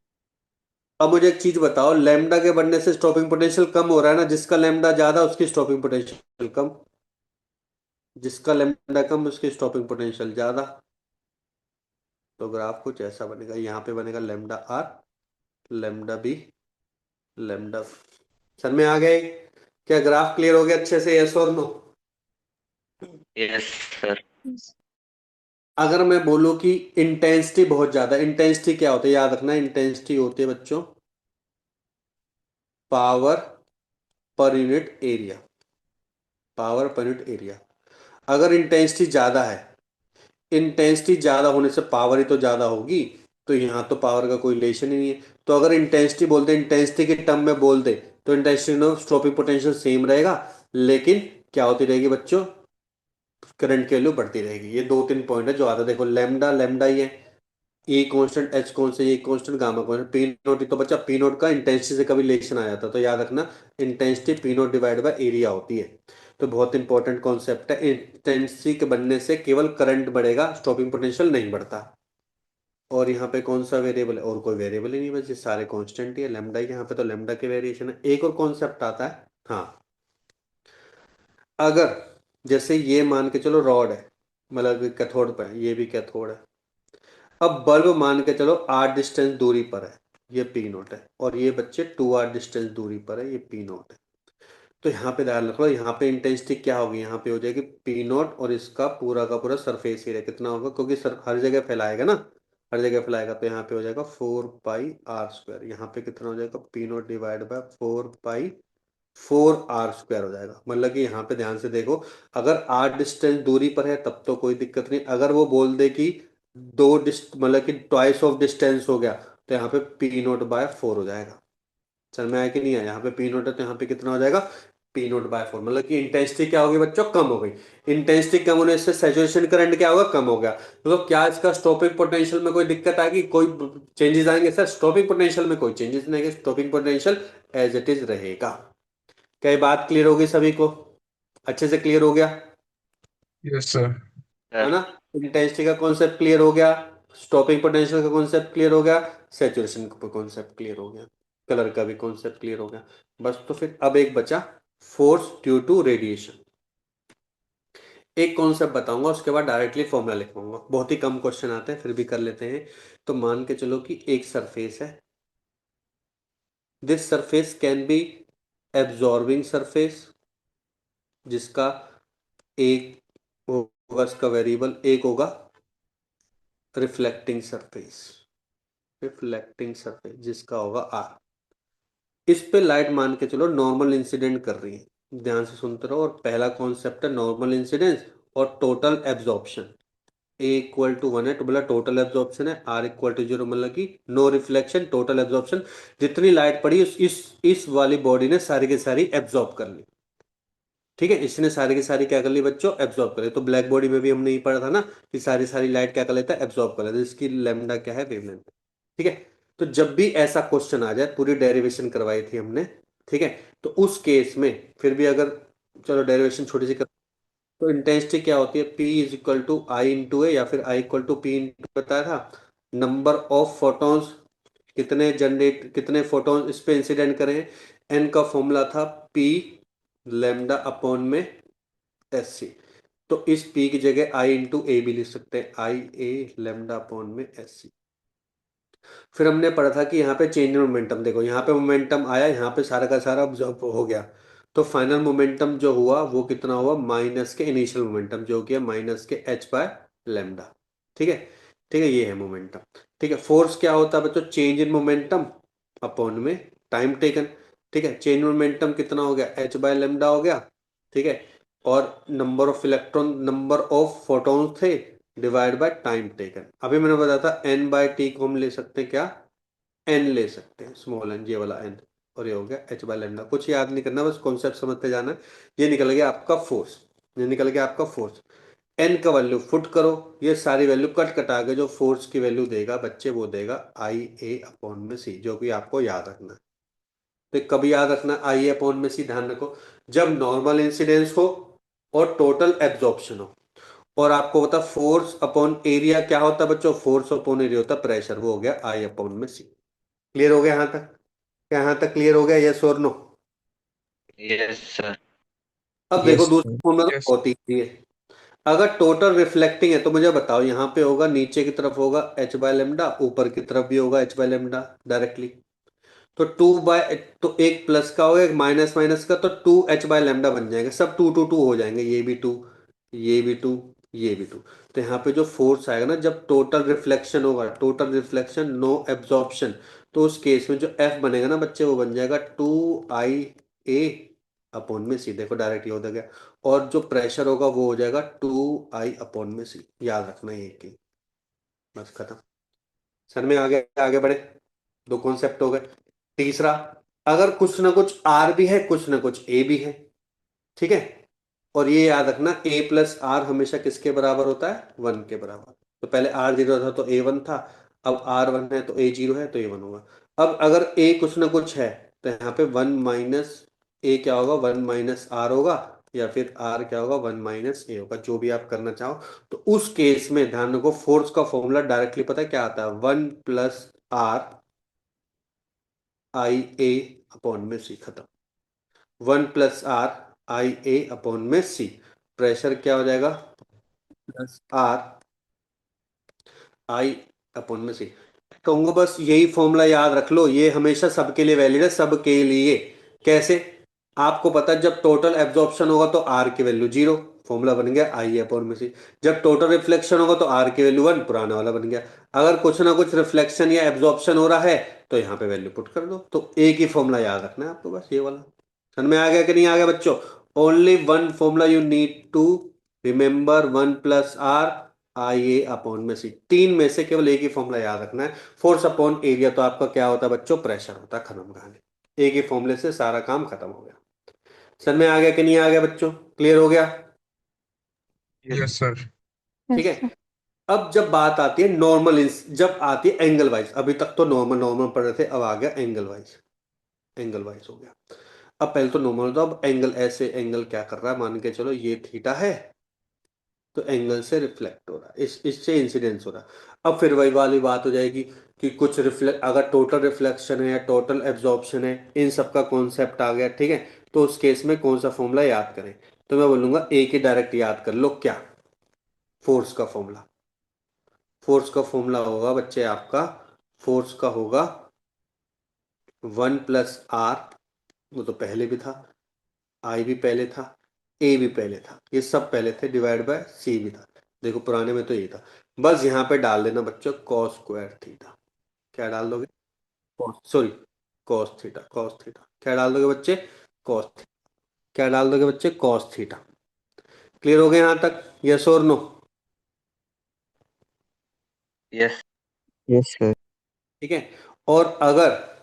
अब मुझे एक चीज बताओ, लेमडा के बढ़ने से स्टॉपिंग पोटेंशियल कम हो रहा है ना, जिसका लेमडा ज्यादा उसकी स्टॉपिंग पोटेंशियल कम, जिसका लेमडा कम उसकी स्टॉपिंग पोटेंशियल ज्यादा। तो ग्राफ कुछ ऐसा बनेगा, यहाँ पे बनेगा lambda R, lambda B, lambda. सर में आ गए? क्या ग्राफ क्लियर हो गया अच्छे से? यस और नो? Yes sir. अगर मैं बोलूं कि इंटेंसिटी बहुत ज्यादा, इंटेंसिटी क्या होता है याद रखना, इंटेंसिटी होती है बच्चों power per unit area, power per unit area. अगर इंटेंसिटी ज्यादा है, इंटेंसिटी ज्यादा होने से पावर ही तो ज्यादा होगी, तो यहां तो पावर का कोई रिलेशन ही नहीं है। तो अगर इंटेंसिटी बोलते, इंटेंसिटी के टर्म में बोल दे तो intensity no stopping potential same रहेगा, लेकिन क्या होती रहेगी बच्चों? करंट की वैल्यू बढ़ती रहेगी। ये दो तीन पॉइंट है जो आता है। देखो लेमडा लेमडा ही है, a constant, H constant, a constant, gamma constant, P note. तो बच्चा पी नोट का इंटेंसिटी से कभी रिलेशन आ जाता है, तो याद रखना intensity P note divide by area होती है। तो बहुत इंपॉर्टेंट कॉन्सेप्ट है। इंटेंसिटी के बनने से केवल करंट बढ़ेगा, स्टॉपिंग पोटेंशियल नहीं बढ़ता। और यहाँ पे कौन सा वेरिएबल है, और कोई वेरिएबल ही नहीं, बस ये सारे कांस्टेंट ही है, लैम्डा ही यहाँ पे, तो लैम्डा के वेरिएशन है। एक और कॉन्सेप्ट आता है, हाँ, अगर जैसे ये मान के चलो रॉड है, मतलब कैथोड पे है, ये भी कैथोड है। अब बल्ब मान के चलो आर डिस्टेंस दूरी पर है, ये पी नोट है, और ये बच्चे 2r डिस्टेंस दूरी पर है, ये पी नोट है। तो यहाँ पे ध्यान रखो, यहाँ पे इंटेंसिटी क्या होगी, यहाँ पे हो जाएगी पी नोट, और इसका पूरा का पूरा सरफेस एरिया कितना होगा, क्योंकि सर हर जगह फैलाएगा ना, हर जगह फैलाएगा, तो यहाँ पे हो जाएगा 4 पाई r स्क्वायर। यहाँ पे कितना हो जाएगा, P note divide by 4 r square हो जाएगा। मतलब कि यहाँ पे ध्यान से देखो, अगर r डिस्टेंस दूरी पर है तब तो कोई दिक्कत नहीं, अगर वो बोल दे कि मतलब कि ट्वाइस ऑफ डिस्टेंस हो गया, तो यहाँ पे पी नोट बाय 4 हो जाएगा। चल में आया कि नहीं आया, यहाँ पे पी नोट है तो यहाँ पे कितना हो जाएगा, पी नोट बाय 4, मतलब कि इंटेंसिटी क्या होगी बच्चों, कम हो गई। इंटेंसिटी कम होने से सैचुरेशन करंट क्या होगा, कम हो गया। तो क्या इसका स्टॉपिंग पोटेंशियल में कोई दिक्कत आएगी, कोई चेंजेस आएंगे सर, स्टॉपिंग पोटेंशियल में कोई चेंजेस नहीं आएंगे, stopping potential as it is रहेगा। क्या ये बात क्लियर होगी सभी को, अच्छे से क्लियर हो गया यस सर। है सर। ना। इंटेंसिटी का कॉन्सेप्ट क्लियर हो गया, स्टॉपिंग पोटेंशियल का कॉन्सेप्ट क्लियर हो गया, सैचुरेशन का कॉन्सेप्ट क्लियर हो गया, कलर का भी कॉन्सेप्ट क्लियर हो गया। बस तो फिर अब एक बचा फोर्स ड्यू टू रेडिएशन। एक कॉन्सेप्ट बताऊंगा, उसके बाद डायरेक्टली फॉर्मूला लिखवाऊंगा, बहुत ही कम क्वेश्चन आते हैं फिर भी कर लेते हैं। तो मान के चलो कि एक सरफेस है, this surface can be absorbing surface, जिसका एक होगा, इसका वेरिएबल एक होगा रिफ्लेक्टिंग सरफेस, रिफ्लेक्टिंग सरफेस जिसका होगा आर। इस पे लाइट मान के चलो नॉर्मल इंसिडेंट कर रही है, ध्यान से सुनते रहो, और पहला कॉन्सेप्ट है नॉर्मल इंसिडेंस और total absorption. A equal to 1 है तो बोला टोटल एब्जॉर्प्शन है, आर इक्वल टू 0 मतलब कि नो रिफ्लेक्शन, टोटल एब्जॉर्प्शन। जितनी लाइट पड़ी इस वाली बॉडी ने सारी की सारी एब्जॉर्ब कर ली, ठीक है, इसने सारी की सारी क्या कर ली बच्चों, एब्जॉर्ब कर ली। तो ब्लैक बॉडी में भी हमने ये पढ़ा था ना कि सारी सारी लाइट क्या कर लेता है, एब्जॉर्ब कर लेता है, इसकी लैम्डा क्या है, वेवलेंथ, ठीक है। तो जब भी ऐसा क्वेश्चन आ जाए, पूरी डेरिवेशन करवाई थी हमने, ठीक है, तो उस केस में फिर भी अगर, चलो डेरिवेशन छोटी सी कर, तो इंटेंसिटी क्या होती है, P is equal to I into A, या फिर I equal to P into, बताया था नंबर ऑफ फोटॉन्स, कितने फोटॉन इस पे इंसिडेंट करें, एन का फॉर्मूला था P लैम्डा अपॉन में एस सी। तो इस P की जगह आई इंटू ए भी लिख सकते हैं, आई ए लैम्डा अपॉन में एस सी। फिर हमने पढ़ा था कि यहाँ पे चेंज इन मोमेंटम, देखो यहाँ पे मोमेंटम आया, यहाँ पे सारा का सारा ऑब्जॉर्ब हो गया, तो फाइनल मोमेंटम जो हुआ वो कितना हुआ, माइनस के इनिशियल मोमेंटम जो किया माइनस के एच बाय लैम्डा, ठीक है, ठीक है, ये है मोमेंटम। ठीक है, फोर्स क्या होता है बच्चों, चेंज इन मोमेंटम अपॉन में टाइम टेकन, ठीक है, चेंज मोमेंटम कितना हो गया, एच बाय लैम्डा हो गया, ठीक है, और number of electron, number of photon थे डिवाइड बाय टाइम टेकन। अभी मैंने बताया था एन बाय टी को हम ले सकते हैं क्या, एन ले सकते हैं, स्मॉल एन, ये वाला एन, और ये हो गया एच बाय लैम्डा। कुछ याद नहीं करना, बस कॉन्सेप्ट समझते जाना है। ये निकल गया आपका फोर्स, ये निकल गया आपका फोर्स। एन का वैल्यू फुट करो, ये सारी वैल्यू कट कटा के जो फोर्स की वैल्यू देगा बच्चे, वो देगा आई ए अपॉन में सी, जो कि आपको याद रखना है। तो कभी याद रखना आई ए अपॉन में सी, ध्यान रखो, जब नॉर्मल इंसिडेंस हो और टोटल एब्जॉर्प्शन हो, और आपको बता फोर्स अपॉन एरिया क्या होता है बच्चों, फोर्स अपॉन एरिया होता है प्रेशर, वो हो गया आई अपॉन में सी। क्लियर हो गया यहाँ तक, क्या यहाँ तक क्लियर हो गया, यस और नो। Yes sir. अब देखो यस दूसरी सर। फॉर्मूला तो यस। बहुत ईजी है। अगर टोटल रिफ्लेक्टिंग है तो मुझे बताओ, यहाँ पे होगा नीचे की तरफ होगा एच बाय लेमडा, ऊपर की तरफ भी होगा एच बाय लेमडा डायरेक्टली। तो तो एक प्लस का होगा, एक माइनस माइनस का, तो 2h/λ बन जाएंगे, सब 2 2 2 हो जाएंगे, ये भी 2, ये भी 2, ये भी 2। तो यहाँ पे जो फोर्स आएगा ना, जब टोटल रिफ्लेक्शन होगा, टोटल रिफ्लेक्शन नो एब्जॉर्प्शन, तो उस केस में जो F बनेगा ना बच्चे, वो बन जाएगा 2IA अपॉन में सी, देखो डायरेक्टली हो गया। और जो प्रेशर होगा वो हो जाएगा 2I अपॉन में सी, याद रखना ये कि, बस खत्म। सर में आगे आगे बढ़े, दो कॉन्सेप्ट हो गए। तीसरा, अगर कुछ ना कुछ आर भी है, कुछ ना कुछ ए भी है, ठीक है, और ये याद रखना ए प्लस आर हमेशा किसके बराबर होता है, 1 के बराबर। तो पहले आर 0 था तो A 1 था, अब R 1 है तो A 0 है तो A 1 होगा। अब अगर ए कुछ ना कुछ है, तो यहाँ पे 1 माइनस ए क्या होगा, 1 माइनस आर होगा, या फिर आर क्या होगा 1 - ए होगा, जो भी आप करना चाहो। तो उस केस में ध्यान रखो, फोर्स का फॉर्मूला डायरेक्टली पता है क्या आता है, 1 + R I A/C, खत्म। 1 + R I A/C, प्रेशर क्या हो जाएगा, +R I/C। कहूंगा बस यही फॉर्मूला याद रख लो, ये हमेशा सबके लिए वैलिड है, सबके लिए। कैसे, आपको पता है जब टोटल एब्जॉर्प्शन होगा तो आर की वैल्यू 0, फॉर्मूला बन गया I/C। जब टोटल रिफ्लेक्शन होगा तो आर की वैल्यू 1, पुराना वाला बन गया। अगर कुछ ना कुछ रिफ्लेक्शन या एब्जॉर्प्शन हो रहा है तो यहाँ पे वैल्यू पुट कर दो। तो एक ही फॉर्मूला याद रखना है आपको, बस ये वाला। समझ में आ गया कि नहीं आ गया बच्चों? Only one formula you need to remember, 1 + R I A/C। तीन में से केवल एक ही फॉर्मूला याद रखना है। फोर्स अपॉन एरिया तो आपका क्या होता है बच्चों, प्रेशर होता है, खत्म कहानी। एक ही फॉर्मूले से सारा काम खत्म हो गया। समझ में आ गया कि नहीं आ गया बच्चों, क्लियर हो गया? Yes, sir. ठीक यस है। सर। अब जब बात आती है नॉर्मल, जब आती है एंगल वाइज, अभी तक तो नॉर्मल नॉर्मल पढ़ रहे थे, अब आ गया एंगल वाइज। एंगल वाइज हो गया। अब पहले तो नॉर्मल था, अब एंगल ऐसे, एंगल क्या कर रहा है, मान के चलो ये थीटा है, तो एंगल से रिफ्लेक्ट हो रहा है, इससे इंसिडेंस हो रहा है। अब फिर वही वाली बात हो जाएगी कि कुछ रिफ्लेक्ट, अगर टोटल रिफ्लेक्शन है या टोटल एब्जॉर्प्शन है, इन सब का कॉन्सेप्ट आ गया। ठीक है, तो उस केस में कौन सा फॉर्मूला याद करें? तो मैं बोलूंगा एक ही डायरेक्ट याद कर लो, क्या, फोर्स का फॉर्मूला। फोर्स का फॉर्मूला होगा बच्चे आपका, फोर्स का होगा 1 + R, वो तो पहले भी था, आई भी पहले था, ए भी पहले था, ये सब पहले थे, डिवाइड बाय सी भी था। देखो पुराने में तो ये था। बस यहाँ पे डाल देना बच्चों कॉस स्क्वायर थीटा। क्या डाल दोगे, sorry, cos theta. Cos theta क्या डाल दोगे बच्चे, कॉस। क्या डाल दोगे बच्चे, कॉस थीटा। क्लियर हो गया यहाँ तक, यस और नो? यस। Yes, sir. ठीक है। और अगर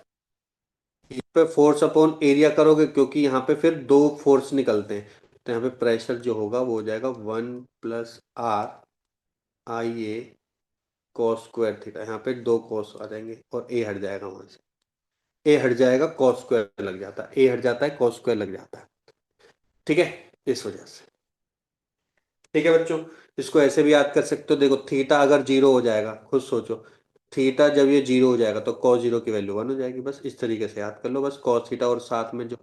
इस पे फोर्स अपॉन एरिया करोगे, क्योंकि यहाँ पे फिर दो फोर्स निकलते हैं, तो यहाँ पे प्रेशर जो होगा वो हो जाएगा 1 + R I A cos square theta. यहाँ पे दो कॉस आ जाएंगे और ए हट जाएगा, वहां से ए हट जाएगा, कॉस स्क्वायर लग जाता है, ए हट जाता है, कॉस स्क्वायर लग जाता है। ठीक है, इस वजह से। ठीक है बच्चों, इसको ऐसे भी याद कर सकते हो। देखो थीटा अगर 0 हो जाएगा, खुद सोचो, थीटा जब ये 0 हो जाएगा तो कॉस 0 की वैल्यू 1 हो जाएगी। बस इस तरीके से याद कर लो, बस कॉस थीटा, और साथ में जो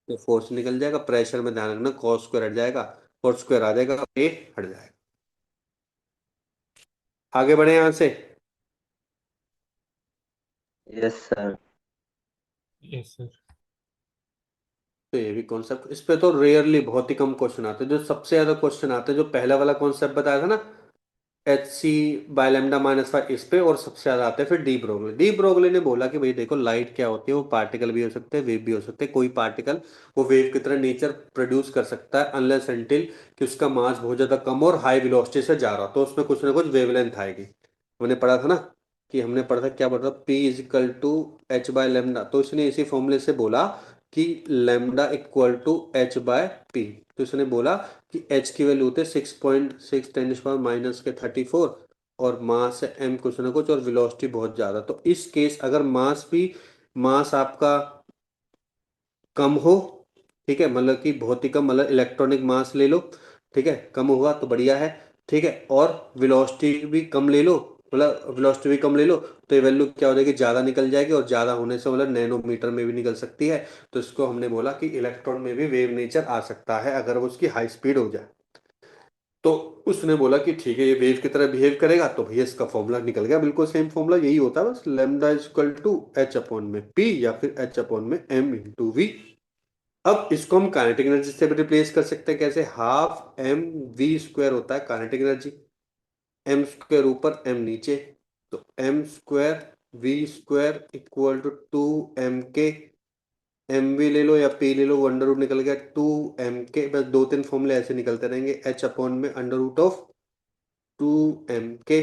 फोर्स निकल जाएगा, प्रेशर में ध्यान रखना कॉस स्क्वायर हट जाएगा, कॉस स्क्वायर आ जाएगा, ए हट जाएगा। आगे बढ़े यहां से। Yes sir. Yes, sir. तो ये भी कॉन्सेप्ट, इस पे तो रेयरली, बहुत ही कम क्वेश्चन आते हैं। जो सबसे ज्यादा क्वेश्चन आते हैं, जो पहला वाला कॉन्सेप्ट बताया था ना, Hc/λ - इस पे, और सबसे ज्यादा आते हैं फिर डी ब्रोगली। डी ब्रोगली ने बोला कि भाई देखो, लाइट क्या होती है, वो पार्टिकल भी हो सकते हैं, वेव भी हो सकते हैं। कोई पार्टिकल वो वेव की तरह नेचर प्रोड्यूस कर सकता है, अनलेस अनटिल कि उसका मास बहुत ज्यादा कम और हाई वेलोसिटी से जा रहा हो, तो उसमें कुछ ना कुछ वेवलेंथ आएगी। हमने पढ़ा था ना, कि हमने पढ़ा था, क्या पढ़ा था, P = H/λ। तो इसने इसी फॉर्मूले से बोला कि λ = H/P। तो इसने बोला कि H की वैल्यू होते 6.6 × 10⁻⁻34, और मास है m कुछ ना कुछ, और वेलोसिटी बहुत ज्यादा। तो इस केस अगर मास भी, मास आपका कम हो, ठीक है, मतलब कि बहुत ही कम, मतलब इलेक्ट्रॉनिक मास ले लो, ठीक है, कम होगा तो बढ़िया है। ठीक है, और वेलोसिटी भी कम ले लो, मतलब वेलोसिटी भी कम ले लो, तो ये वैल्यू क्या हो जाएगी, ज़्यादा निकल जाएगी, और ज़्यादा होने से मतलब नैनोमीटर में भी निकल सकती है। तो इसको हमने बोला कि इलेक्ट्रॉन में भी वेव नेचर आ सकता है, अगर वो उसकी हाई स्पीड हो जाए। तो उसने बोला कि ठीक है, ये वेव की तरह बिहेव करेगा, तो भैया इसका फॉर्मूला निकल गया, बिल्कुल सेम फॉर्मूला यही होता है, बस λ = H/P, या फिर H/m/m×v। अब इसको हम काइनेटिक एनर्जी से भी रिप्लेस कर सकते हैं। कैसे, ½ mv² होता है काइनेटिक एनर्जी, m² ऊपर m नीचे, तो m²v² = 2m k। M we ले लो या पी ले लो, वो अंडर रूट निकल गया 2m k। बस दो तीन फॉर्मूले ऐसे निकलते रहेंगे, H/√2m k।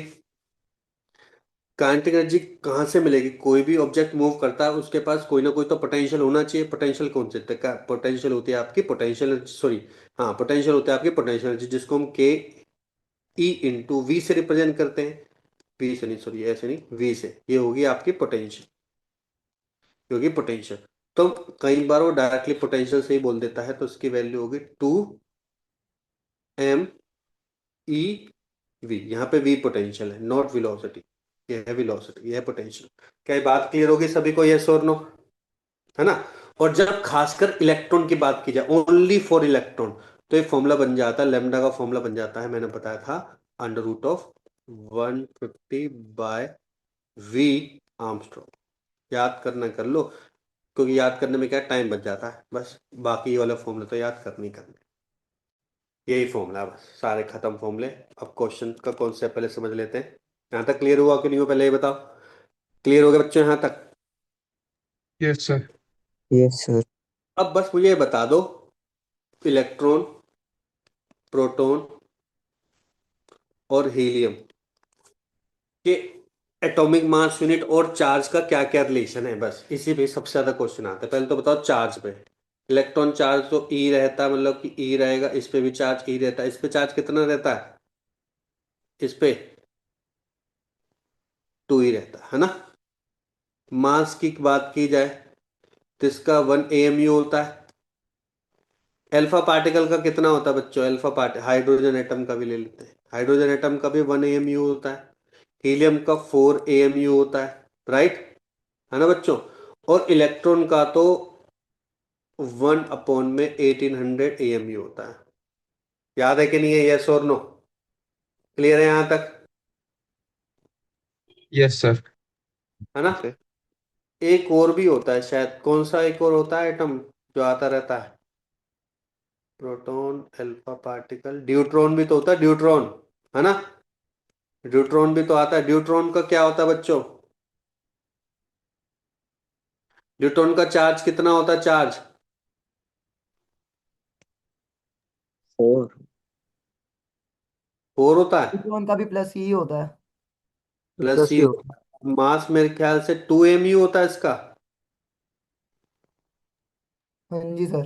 काइनेटिक एनर्जी कहाँ से मिलेगी, कोई भी ऑब्जेक्ट मूव करता है उसके पास कोई ना कोई तो पोटेंशियल होना चाहिए। पोटेंशियल कौन से, पोटेंशियल होती है आपकी पोटेंशियल, सॉरी, हाँ, पोटेंशियल होती है आपकी पोटेंशियल एनर्जी, जिसको हम ke/v से रिप्रेजेंट करते हैं। वी से नहीं, सॉरी, ऐसे नहीं, वी से, ये होगी आपकी पोटेंशियल, ये होगी पोटेंशियल। तो कई बार वो डायरेक्टली पोटेंशियल से ही बोल देता है, तो उसकी वैल्यू होगी 2 MEV। यहाँ पे V पोटेंशियल है, नॉट वेलोसिटी। ये है वेलोसिटी, ये है पोटेंशियल। क्या ये बात क्लियर होगी सभी को, यस और नो? है ना? और जब खासकर इलेक्ट्रॉन की बात की जाए, ओनली फॉर इलेक्ट्रॉन, तो ये फॉर्मूला बन जाता है, लैम्डा का फॉर्मूला बन जाता है, मैंने बताया था, √150/V आर्मस्ट्रॉन्ग। याद करना कर लो, क्योंकि याद करने में क्या टाइम बच जाता है, बस बाकी वाला फॉर्मूला तो याद करनी करनी। यही फॉर्मूला है, बस सारे खत्म फॉर्मूले। अब क्वेश्चन का कॉन्सेप्ट पहले समझ लेते हैं। यहाँ तक क्लियर हुआ कि नहीं हुआ, पहले ये बताओ। क्लियर हो गया बच्चों यहाँ तक? Yes, sir. Yes, sir. अब बस मुझे ये बता दो, इलेक्ट्रॉन, प्रोटॉन और हीलियम के एटॉमिक मास यूनिट और चार्ज का क्या क्या रिलेशन है, बस इसी पे सबसे ज्यादा क्वेश्चन आता है। पहले तो बताओ चार्ज पे। इलेक्ट्रॉन चार्ज तो ई रहता है, मतलब कि ई रहेगा, इस पे भी चार्ज ई रहता है। इस पे चार्ज कितना रहता है? इस पे 2 ही रहता है ना? मास की बात की जाए तो इसका 1 AMU होता है। अल्फा पार्टिकल का कितना होता है बच्चों? अल्फा पार्ट हाइड्रोजन एटम का भी ले लेते हैं, हाइड्रोजन एटम का भी 1 AMU होता है। हीलियम का 4 AMU होता है, राइट? है ना बच्चों? और इलेक्ट्रॉन का तो 1/1800 AMU होता है। याद है कि नहीं है, यस और नो? क्लियर है यहां तक? Yes, sir. है ना? sir. एक और भी होता है शायद, कौन सा एक और होता है एटम जो आता रहता है? प्रोटॉन, अल्फा पार्टिकल, ड्यूट्रॉन भी तो होता है, ड्यूट्रॉन। है ना? ड्यूट्रॉन भी तो आता है। ड्यूट्रॉन का क्या होता है बच्चों? ड्यूट्रॉन का चार्ज कितना होता है? चार्ज 4. 4 होता है, न्यूट्रॉन का भी प्लस ही होता है। प्लस प्लस सी ही होता होगा। है। मास मेरे ख्याल से 2 MU होता है इसका। हाँ जी सर।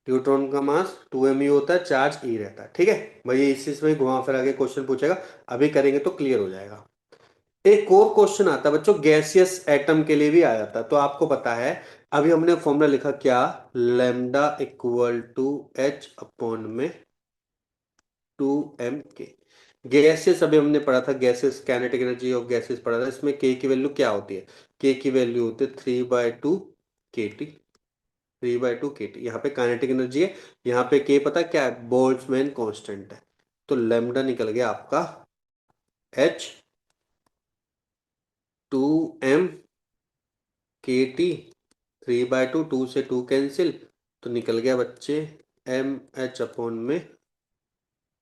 न्यूट्रॉन का मास 2 MU होता है, चार्ज ई रहता है। ठीक है भाई, इसी में घुमा फिरा के क्वेश्चन पूछेगा, अभी करेंगे तो क्लियर हो जाएगा। एक और क्वेश्चन आता है बच्चों, गैसियस एटम के लिए भी आ जाता है, तो आपको पता है अभी हमने फॉर्मूला लिखा क्या? Lambda equal to H upon में 2m k। गैसेस अभी हमने पढ़ा था, gases kinetic energy of gases पढ़ा था, इसमें k की वैल्यू क्या होती है? k की वैल्यू होती है 3/2 kT। 3/2 kT, यहाँ पे काइनेटिक एनर्जी है, यहाँ पे k पता है क्या है? बोल्ट्जमैन कांस्टेंट है। तो लैम्डा निकल गया आपका H 2m kT। 3/2, 2 से 2 कैंसिल, तो निकल गया बच्चे mH अपॉन में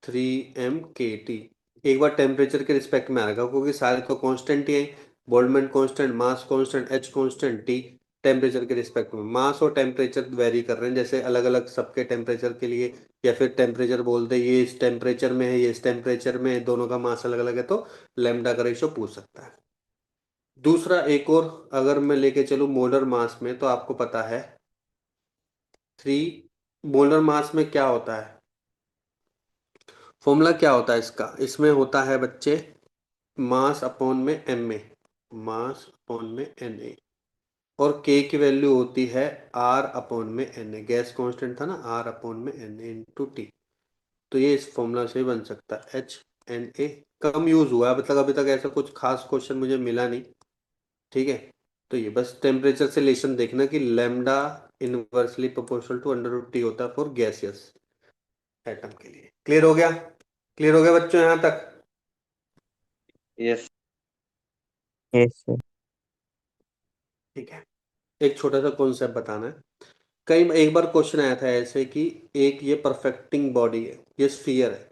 3m kT। एक बार टेम्परेचर के रिस्पेक्ट में आएगा, क्योंकि सारे तो कांस्टेंट ही है। Boltzmann constant, mass constant, H constant, T. Temperature के रिस्पेक्ट में मास और टेम्परेचर वेरी कर रहे हैं, जैसे अलग अलग सबके टेम्परेचर के लिए, या फिर टेम्परेचर बोल दे ये इस टेम्परेचर में है, ये इस टेम्परेचर में है, दोनों का मास अलग अलग है, तो लैम्डा का रेशो पूछ सकता है। दूसरा एक और अगर मैं लेके चलूं मोलर मास में, तो आपको पता है 3 मोलर मास में क्या होता है? फॉर्मूला क्या होता है इसका? इसमें होता है बच्चे मास अपॉन में एम ए, मास अपॉन में एन ए, और के की वैल्यू होती है आर अपॉन में एन ए। गैस कांस्टेंट था ना, आर अपॉन में एन ए इंटू टी। तो ये इस फॉर्मूला से बन सकता है। H Na कम यूज हुआ है, मतलब अभी तक ऐसा कुछ खास क्वेश्चन मुझे मिला नहीं। ठीक है, तो ये बस टेम्परेचर से रिलेशन देखना कि lambda inversely proportional to under √T होता है फॉर गैसियस एटम के लिए। क्लियर हो गया? क्लियर हो गया बच्चों यहाँ तक? Yes. Yes, sir. ठीक है, एक छोटा सा कॉन्सेप्ट बताना है। कई एक बार क्वेश्चन आया था ऐसे कि एक ये परफेक्टिंग बॉडी है, ये स्फीयर है,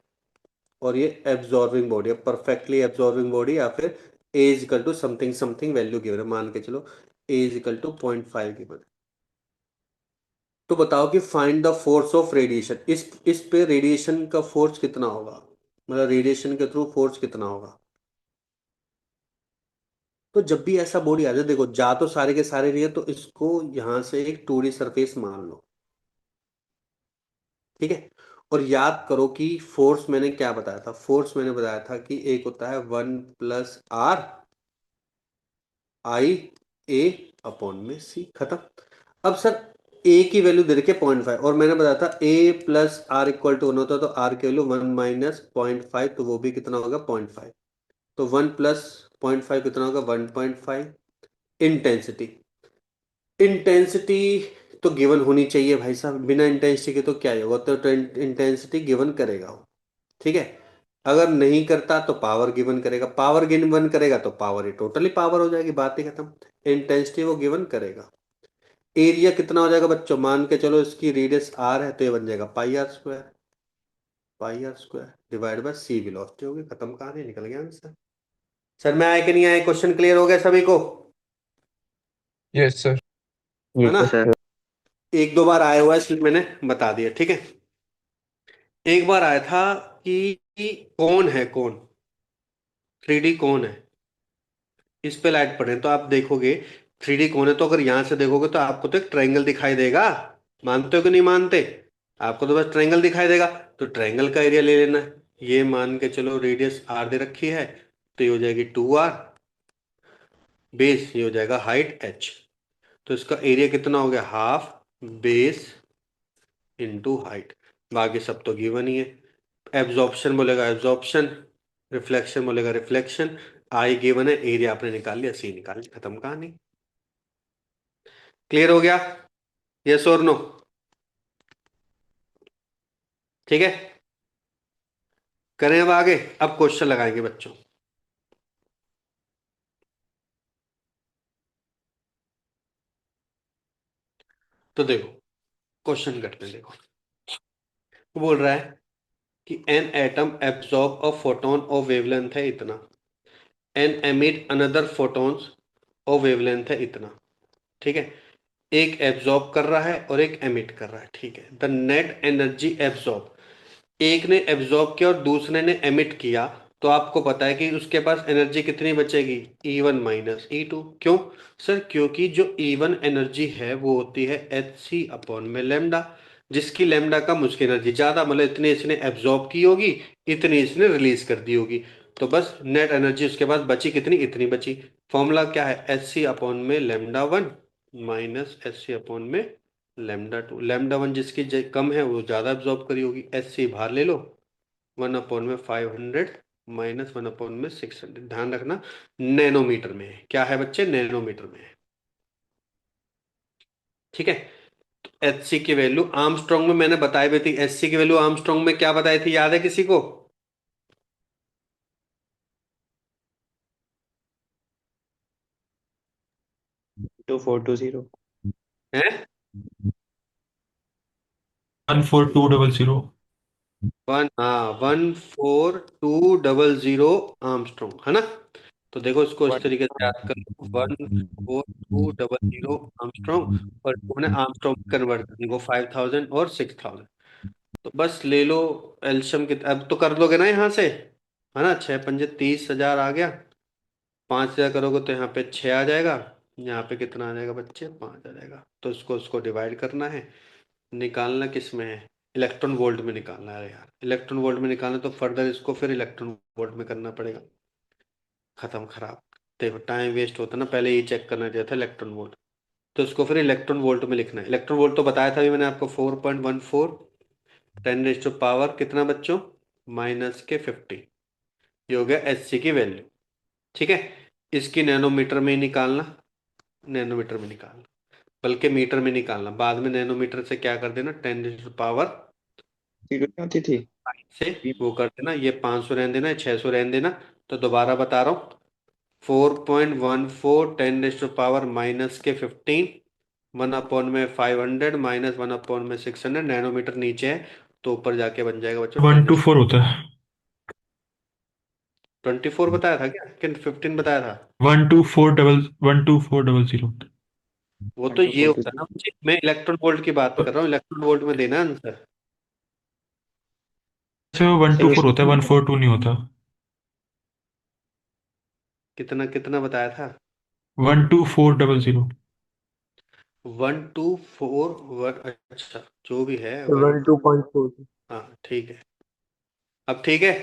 और ये एब्जॉर्बिंग बॉडी है, परफेक्टली एब्जॉर्बिंग बॉडी, या फिर A is equal to something something value given है, मान के चलो A is equal to 0.5 given है। तो बताओ कि find the force of radiation. इस पे रेडिएशन का फोर्स कितना होगा, मतलब रेडिएशन के थ्रू फोर्स कितना होगा? तो जब भी ऐसा बॉडी आ जाए, देखो जा तो सारे के सारे रही है, तो इसको यहां से एक 2D सरफेस मान लो। ठीक है, और याद करो कि फोर्स मैंने क्या बताया था? फोर्स मैंने बताया था कि एक होता है 1+R I A अपॉन में C, खत्म। अब सर ए की वैल्यू दे रखी है 0.5 और मैंने बताया था ए प्लस आर इक्वल टू 1 होता है, तो आर की वैल्यू 1 माइनस 0.5, तो वो भी कितना होगा 0.5। तो 1 प्लस 0.5 कितना होगा 1.5। इंटेंसिटी, इंटेंसिटी तो गिवन होनी चाहिए भाई साहब, बिना इंटेंसिटी के तो क्या ही होगा, तो इंटेंसिटी गिवन करेगा वो, ठीक है। अगर नहीं करता तो पावर गिवन करेगा, पावर गिवन करेगा तो पावर ही टोटली पावर हो जाएगी, बात ही खत्म। इंटेंसिटी वो गिवन करेगा। एरिया कितना हो जाएगा बच्चों, मान के चलो इसकी रेडियस आर है तो ये बन जाएगा pi r square, pi r square divide by C velocity होगी, खत्म, कहानी निकल गया आंसर। सर में आए कि नहीं आए, क्वेश्चन क्लियर हो गया सभी को, Yes, sir. है ना। Yes, sir. sir. एक दो बार आया हुआ है इसलिए मैंने बता दिया, ठीक है। एक बार आया था कि कौन है, कौन 3D कौन है, इस पे लाइट पड़े तो आप देखोगे 3D कौन है, तो अगर यहां से देखोगे तो आपको तो एक ट्रायंगल दिखाई देगा, मानते हो कि नहीं मानते, आपको तो बस ट्रायंगल दिखाई देगा, तो ट्रायंगल का एरिया ले लेना है। ये मान के चलो रेडियस आर दे रखी है, तो ये हो जाएगी 2r, बेस ये हो जाएगा हाइट h, तो इसका एरिया कितना हो गया हाफ बेस इंटू हाइट, बाकी सब तो गिवन ही है। एब्जॉर्प्शन बोलेगा एब्जॉर्प्शन, रिफ्लेक्शन बोलेगा रिफ्लेक्शन, आई गिवन है, एरिया आपने निकाल लिया, सी निकाल लिया, खत्म कहानी। क्लियर हो गया, यस और नो, ठीक है। करें अब आगे, अब क्वेश्चन लगाएंगे बच्चों। तो देखो क्वेश्चन करते हैं, देखो वो बोल रहा है कि an atom absorb a photon और वेवलेंथ है इतना, एन एमिट अनदर फोटोन्स और वेवलेंथ है इतना, ठीक है। एक एब्जॉर्ब कर रहा है और एक एमिट कर रहा है, ठीक है। द नेट एनर्जी एब्जॉर्ब, एक ने एब्जॉर्ब किया और दूसरे ने एमिट किया, तो आपको पता है कि उसके पास एनर्जी कितनी बचेगी, E1 माइनस E2। क्यों सर, क्योंकि जो E1 एनर्जी है वो होती है Hc अपॉन में लेमडा, जिसकी लेमडा कम उसकी एनर्जी ज्यादा, मतलब इतनी इसने एब्जॉर्ब की होगी, इतनी इसने रिलीज कर दी होगी, तो बस नेट एनर्जी उसके पास बची कितनी, इतनी बची। फॉर्मूला क्या है, Hc अपॉन में लेमडा 1 माइनस Hc अपॉन में लेमडा 2, लेमडा 1 जिसकी कम है वो ज्यादा एब्जॉर्ब करी होगी, Hc बाहर ले लो, 1/500 माइनस 1/600, ध्यान रखना नैनोमीटर में है, क्या है बच्चे, नैनोमीटर में है, ठीक है। तो एच सी की वैल्यू आर्मस्ट्रॉन्ग में मैंने बताई हुई थी, एच सी की वैल्यू आर्मस्ट्रॉन्ग में क्या बताई थी, याद है किसी को, 2420. है 14200. 14200 आर्मस्ट्रॉन्ग, है ना। तो देखो इसको इस तरीके से याद कर लो, 14200 आर्मस्ट्रॉन्ग, और उन्होंने आर्मस्ट्रॉन्ग कन्वर्ट करने को 5000 और 6000, तो बस ले लो एल्शियम की, अब तो कर दोगे ना यहाँ से, है ना, 6 पंजे 30 हजार आ गया, 5 हजार करोगे तो यहाँ पे 6 आ जाएगा, यहाँ पे कितना आ जाएगा बच्चे, 5 आ जाएगा, तो इसको उसको डिवाइड करना है, निकालना किस में है, इलेक्ट्रॉन वोल्ट में निकालना है यार, इलेक्ट्रॉन वोल्ट में निकालना तो फर्दर इसको फिर इलेक्ट्रॉन वोल्ट में करना पड़ेगा, खत्म खराब। देखो टाइम वेस्ट होता ना, पहले ये चेक करना चाहिए था इलेक्ट्रॉन वोल्ट, तो इसको फिर इलेक्ट्रॉन वोल्ट में लिखना है। इलेक्ट्रॉन वोल्ट तो बताया था अभी मैंने आपको, 4.14 10⁻⁴ कितना बच्चों, -50, ये हो गया एच सी की वैल्यू, ठीक है। इसकी नैनोमीटर में ही निकालना, नैनोमीटर में निकालना, बल्कि मीटर में निकालना, बाद में नैनोमीटर से क्या कर देना, 10⁻⁴ जीरो क्या होती थी? से वो कर देना, ये 500 रहने देना, 600 रहने देना, तो दोबारा बता रहा हूँ, 4.14 10⁻⁻⁻15, 1/500 माइनस 1/600, नैनोमीटर नीचे है तो ऊपर जाके बन जाएगा बच्चों 124 होता है. 24 बताया था क्या कि 15 बताया था, 12400. वो तो वन टू ये फोर टू होता है थ्री ना बच्चे, मैं इलेक्ट्रॉन वोल्ट की बात कर रहा हूँ, इलेक्ट्रॉन वोल्ट में देना आंसर, अच्छा, 124 होता है, 142 नहीं होता. कितना कितना बताया था, 12400. 124, अच्छा जो भी है वन, 12.4. हाँ ठीक है, अब ठीक है,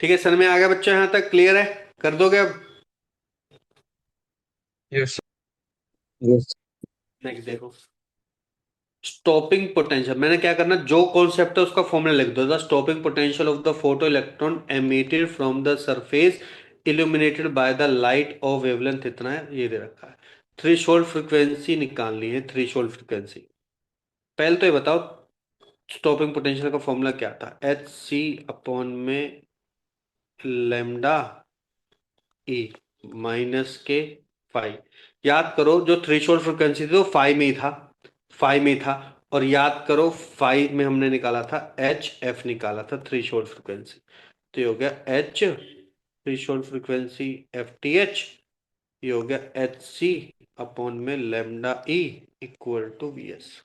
ठीक है सर में आ गया बच्चों, यहाँ तक क्लियर है, कर दोगे अब। Yes. Yes. नेक्स्ट देखो, स्टॉपिंग पोटेंशियल। मैंने क्या करना, जो कॉन्सेप्ट है उसका फॉर्मूला लिख दो। The stopping potential of the photo electron emitted from the surface illuminated by the light of wavelength इतना है, ये दे रखा है। थ्रेशोल्ड फ्रीक्वेंसी निकालनी है, थ्रेशोल्ड फ्रीक्वेंसी। पहले तो ये बताओ स्टॉपिंग पोटेंशियल का फॉर्मूला क्या था, एच सी अपॉन में लेमडा ई माइनस के फाइव। याद करो जो थ्रेशोल्ड फ्रीक्वेंसी थी वो फाइव में ही था, फाइव में ही था। और याद करो फाइव में हमने निकाला था एच एफ, निकाला था थ्रेशोल्ड फ्रीक्वेंसी। तो ये हो गया H threshold frequency F T H, ये हो गया एच सी अपॉन में lambda E equal to V S.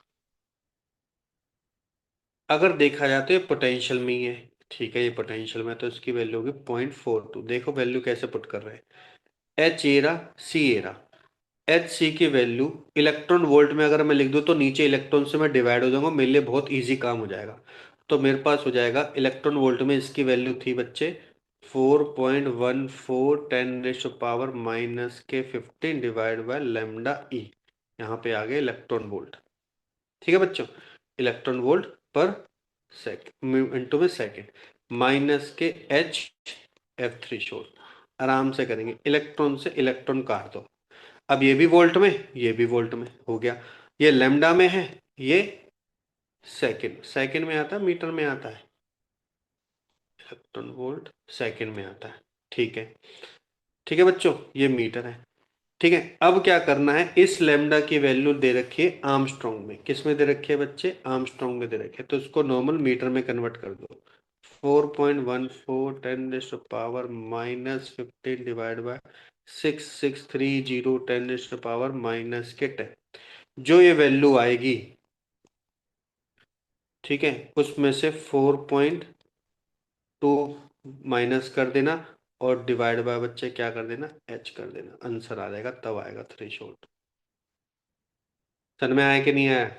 अगर देखा जाए तो ये पोटेंशियल में ही है, ठीक है, ये पोटेंशियल में है, तो इसकी वैल्यू होगी 0.42। देखो वैल्यू कैसे पुट कर रहे हैं, एच एरा सी एरा। एच सी की वैल्यू इलेक्ट्रॉन वोल्ट में अगर मैं लिख दूं तो नीचे इलेक्ट्रॉन से मैं डिवाइड हो जाऊंगा, मेरे लिए बहुत इजी काम हो जाएगा। तो मेरे पास हो जाएगा इलेक्ट्रॉन वोल्ट में इसकी वैल्यू थी बच्चे 4.14 10 रेज़ टू पावर माइनस के 15 डिवाइड बाय लेमडा ई। यहाँ पे आ गए इलेक्ट्रॉन वोल्ट, ठीक है बच्चों, इलेक्ट्रॉन वोल्ट पर सेकेंड इंटू में सेकेंड, माइनस के एच एफ थ्रेशोल्ड। आराम से करेंगे, इलेक्ट्रॉन से इलेक्ट्रॉन काट दो। अब ये भी वोल्ट में, ये भी वोल्ट में हो गया, ये लेमडा में है, ये सेकेंड, सेकेंड में आता है मीटर में आता है, इलेक्ट्रॉन वोल्ट सेकेंड में आता है, ठीक है। ठीक है बच्चों, ये मीटर है, ठीक है। अब क्या करना है, इस लेमडा की वैल्यू दे रखी है आर्मस्ट्रॉन्ग में, किस में दे रखी है बच्चे, आर्मस्ट्रॉन्ग में दे रखी है, तो इसको नॉर्मल मीटर में कन्वर्ट कर दो। 4.14 10 raise to power minus 15 divide by 6630 10 raise to power minus के 10। जो ये वैल्यू आएगी, ठीक है, उसमें से 4.2 माइनस कर देना और डिवाइड बाय बच्चे क्या कर देना, एच कर देना, आंसर आ जाएगा, तब आएगा थ्रेशोल्ड। समझ में आया कि नहीं आया,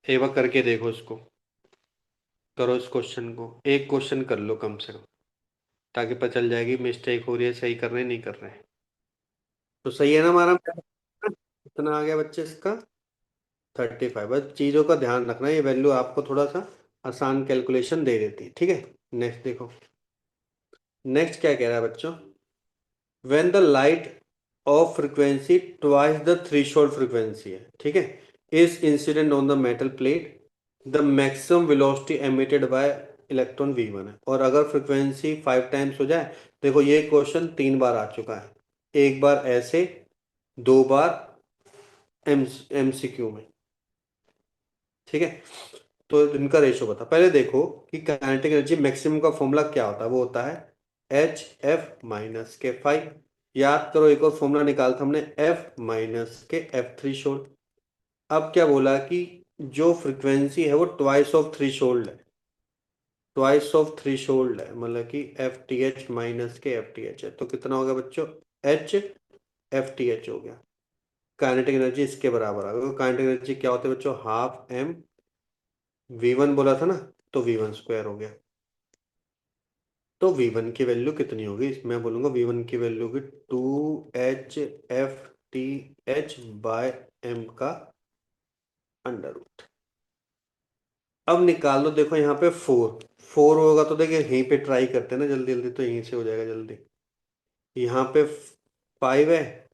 एक बार करके देखो इसको, करो इस क्वेश्चन को, एक क्वेश्चन कर लो कम से कम, ताकि पता चल जाएगी मिस्टेक हो रही है, सही कर रहे हैं नहीं कर रहे हैं। तो सही है ना हमारा, कितना आ गया बच्चे इसका 35। बस चीज़ों का ध्यान रखना, ये वैल्यू आपको थोड़ा सा आसान कैलकुलेशन दे देती है, ठीक है। नेक्स्ट देखो, नेक्स्ट क्या कह रहा है बच्चों, when the light of frequency twice the threshold frequency है, ठीक है, is incident on the metal plate, the maximum velocity emitted by electron V1 है। और अगर फ्रीक्वेंसी 5 टाइम्स हो जाए, देखो ये क्वेश्चन 3 बार आ चुका है, एक बार ऐसे, 2 बार MCQ में, ठीक है। तो इनका रेशो बता, पहले देखो कि काइनेटिक एनर्जी मैक्सिमम का फॉर्मूला क्या होता है, वो होता है एच एफ माइनस के फाइव। याद करो एक और फॉर्मूला निकाला था हमने, एफ माइनस के एफ थ्री शोल्ड। अब क्या बोला कि जो फ्रीक्वेंसी है वो ट्वाइस ऑफ थ्री शोल्ड है, ट्वाइस ऑफ थ्री शोल्ड है, मतलब कि एफ टी एच माइनस के एफ टी एच है, तो कितना होगा बच्चों, एच एफ टी एच हो गया। काइनेटिक एनर्जी इसके बराबर आ गया, काइनेटिक एनर्जी क्या होता है बच्चों, हाफ एम V1 बोला था ना, तो V1 स्क्वायर हो गया। तो V1 की वैल्यू कितनी होगी, मैं बोलूंगा V1 की वैल्यू होगी 2HFTH/m का अंडर रूट। अब निकाल लो, देखो यहाँ पे 4 होगा, तो देखिए यहीं पे ट्राई करते हैं ना जल्दी जल्दी, तो यहीं से हो जाएगा जल्दी। यहाँ पे 5 है,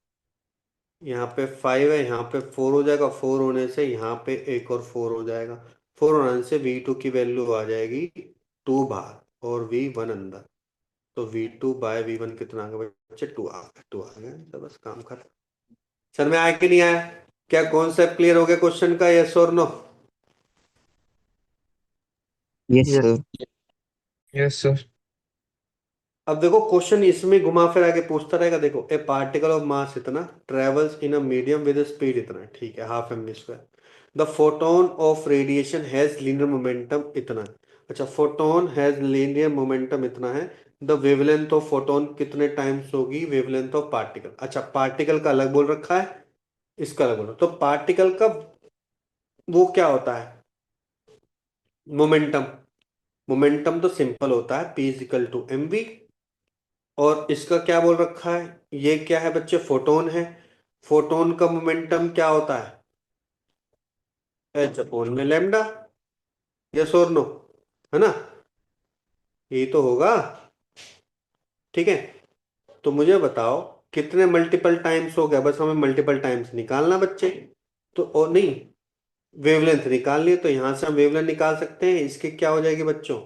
यहाँ पे 5 है, यहाँ पे 4 हो जाएगा, 4 होने से यहाँ पे एक और 4 हो जाएगा, 4 होने से V2 की वैल्यू आ जाएगी 2 बाहर और V1 अंदर। तो V2 बाय V1 कितना आ गया बच्चे, 2 आ गया, 2 आ गया, तो बस काम खत्म। सर में आया कि नहीं आया, क्या कॉन्सेप्ट क्लियर हो गया क्वेश्चन का, यस और no. Yes, yes. sir. Yes sir. अब देखो क्वेश्चन इसमें घुमा फिरा के पूछता रहेगा, देखो ए पार्टिकल ऑफ मास इतना travels in a medium with speed इतना, ठीक है, half M square, the photon of radiation has linear momentum इतना। अच्छा, फोटोन हैज लीनियर मोमेंटम इतना है, द वेवलेंथ ऑफ फोटोन कितने टाइम्स होगी वेवलेंथ ऑफ पार्टिकल। अच्छा, पार्टिकल का अलग बोल रखा है, इसका अलग बोल रखा, तो पार्टिकल का वो क्या होता है, मोमेंटम। मोमेंटम तो सिंपल होता है P इजिकल टू mv, और इसका क्या बोल रखा है, ये क्या है बच्चे, फोटोन है। फोटोन का मोमेंटम क्या होता है? एच अपोन में लैम्डा। यस और नो? है ना? यही तो होगा। ठीक है, तो मुझे बताओ कितने मल्टीपल टाइम्स हो गया, बस हमें मल्टीपल टाइम्स निकालना बच्चे। तो और नहीं, वेवलेंथ निकालनी है, तो यहां से हम वेवलेंथ निकाल सकते हैं। इसकी क्या हो जाएगी बच्चों?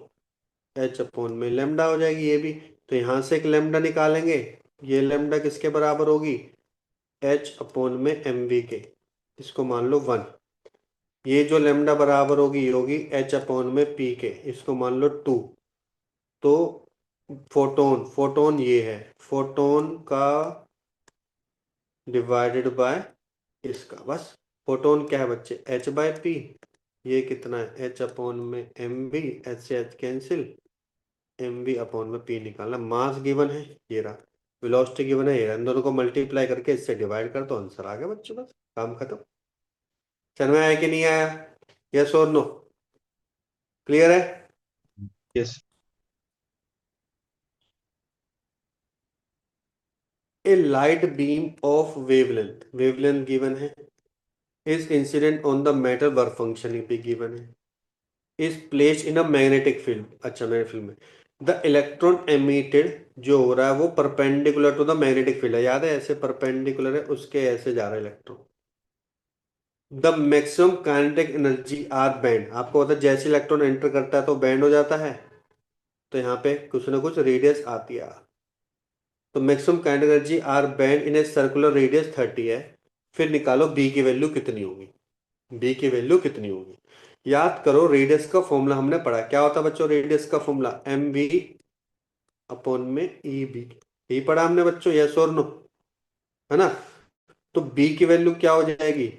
एच अपोन में लेमडा हो जाएगी ये भी। तो यहां से एक लेमडा निकालेंगे, ये लेमडा किसके बराबर होगी? एच अपोन में एम वी के। इसको मान लो 1। ये जो लेमडा बराबर होगी ये होगी एच अपोन में पी के, इसको मान लो 2। तो फोटोन, फोटोन ये है, फोटोन का डिवाइडेड बाय इसका, बस। फोटोन क्या है बच्चे? H by P. ये कितना है? एच अपॉन में एम बी, एच से H cancel, M B upon में पी निकालना। मास गिवन है ये रहा, वेलोसिटी गिवन है ये रहा, इन दोनों को मल्टीप्लाई करके इससे डिवाइड कर दो, आंसर आ गया बच्चों, बस काम खत्म। समझ में आया कि नहीं आया? यस और नो? क्लियर है? Yes. A light beam of wavelength, wavelength given है, is incident on the matter, work function भी गिवन है, is placed in a magnetic field. अच्छा, मैग्नेटिक फील्ड में द इलेक्ट्रॉन एमिटेड जो हो रहा है वो perpendicular to the magnetic field है, याद है? ऐसे परपेंडिकुलर है उसके, ऐसे जा रहा है electron. The maximum kinetic energy are band, आपको पता है जैसे इलेक्ट्रॉन एंटर करता है तो बैंड हो जाता है, तो यहाँ पे कुछ ना कुछ रेडियस आती है। तो maximum kinetic energy are band in a circular radius 30 है। फिर निकालो बी की वैल्यू कितनी होगी, बी की वैल्यू कितनी होगी। याद करो रेडियस का फॉर्मूला हमने पढ़ा, क्या होता है बच्चों रेडियस का फॉर्मूला? एम बी अपॉन में ई बी, यही पढ़ा हमने बच्चों, यस और नो? है ना? तो बी की वैल्यू क्या हो जाएगी?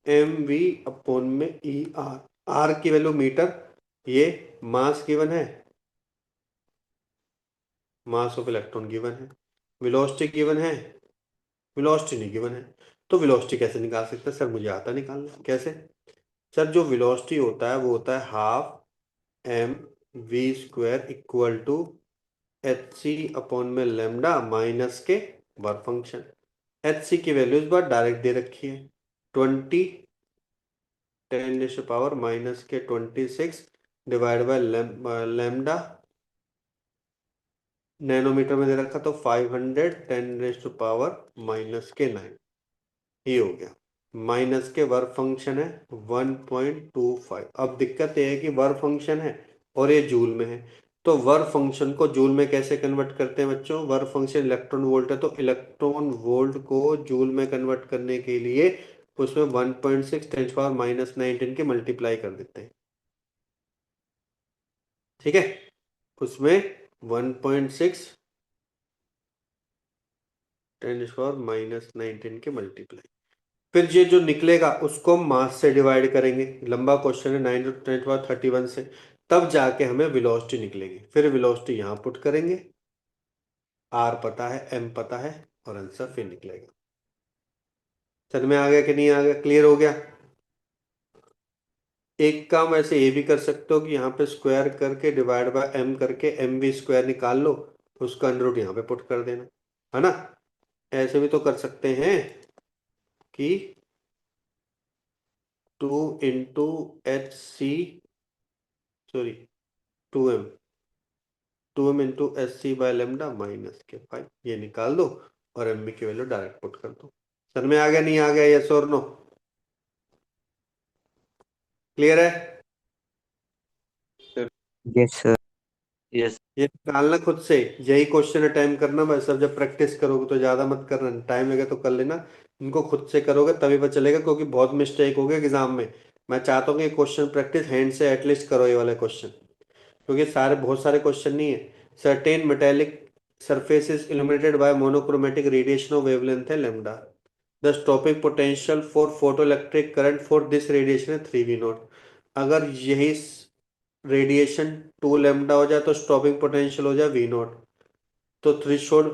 एम वी अपॉन में ई आर। आर की वैल्यू मीटर, ये मास गिवन है, मास ऑफ इलेक्ट्रॉन गिवन है। वेलोसिटी गिवन है, वेलोसिटी नहीं गिवन है। तो वेलोसिटी कैसे निकाल सकते हैं सर? मुझे आता निकालना कैसे। सर जो वेलोसिटी होता है वो होता है half M V square equal to H C upon में लेमडा माइनस के वर्क फंक्शन। एच सी की वैल्यू इस बार डायरेक्ट दे रखी है, 20 10 माइनस के 26 डिवाइड बाय लेमडा, नैनोमीटर में दे रखा तो 500 10 ये हो गया। माइनस के वर्क फंक्शन है 1.25। अब दिक्कत ये है कि वर्क फंक्शन है और ये जूल में है, तो वर्क फंक्शन को जूल में कैसे कन्वर्ट करते हैं बच्चों? वर्क फंक्शन इलेक्ट्रॉन वोल्ट है, तो इलेक्ट्रॉन वोल्ट को जूल में कन्वर्ट करने के लिए उसमें 1.6 10 - 19 के मल्टीप्लाई कर देते हैं। ठीक है, उसमें 1.6 10 - 19 के मल्टीप्लाई, फिर ये जो निकलेगा उसको हम मास से डिवाइड करेंगे, लंबा क्वेश्चन है 9 × 10 ⁻31 से, तब जाके हमें वेलोसिटी निकलेगी। फिर वेलोसिटी यहाँ पुट करेंगे, आर पता है, एम पता है, और आंसर फिर निकलेगा। समझ में आ गया कि नहीं आ गया? क्लियर हो गया? एक काम ऐसे ये भी कर सकते हो कि यहाँ पे स्क्वायर करके डिवाइड बाय एम करके एम वी स्क्वायर निकाल लो, उसका अंडर रूट यहाँ पे पुट कर देना, है ना? ऐसे भी तो कर सकते हैं कि 2 × HC, sorry 2m, 2m into S C by lambda minus के 5, ये निकाल दो और एम बी की वैल्यू डायरेक्ट पुट कर दो। सर में आ गया नहीं आ गया? यस और नो? क्लियर है? Yes, sir. Yes. ये निकालना खुद से, यही क्वेश्चन अटेम्प्ट करना बस। सब जब प्रैक्टिस करोगे तो ज्यादा मत करना, टाइम लगे तो कर लेना, इनको खुद से करोगे तभी पता चलेगा, क्योंकि बहुत मिस्टेक हो गया एग्जाम में। मैं चाहता हूँ कि क्वेश्चन प्रैक्टिस हैंड से एटलीस्ट करो, ये वाले क्वेश्चन, क्योंकि सारे बहुत सारे क्वेश्चन नहीं है। Certain metallic surface is illuminated by monochromatic radiation of wavelength है lambda, the stopping potential for photoelectric current for this radiation है 3v0। अगर यही रेडिएशन 2 लैम्डा हो जाए तो स्टॉपिंग पोटेंशियल हो जाए v0, तो थ्रेशोल्ड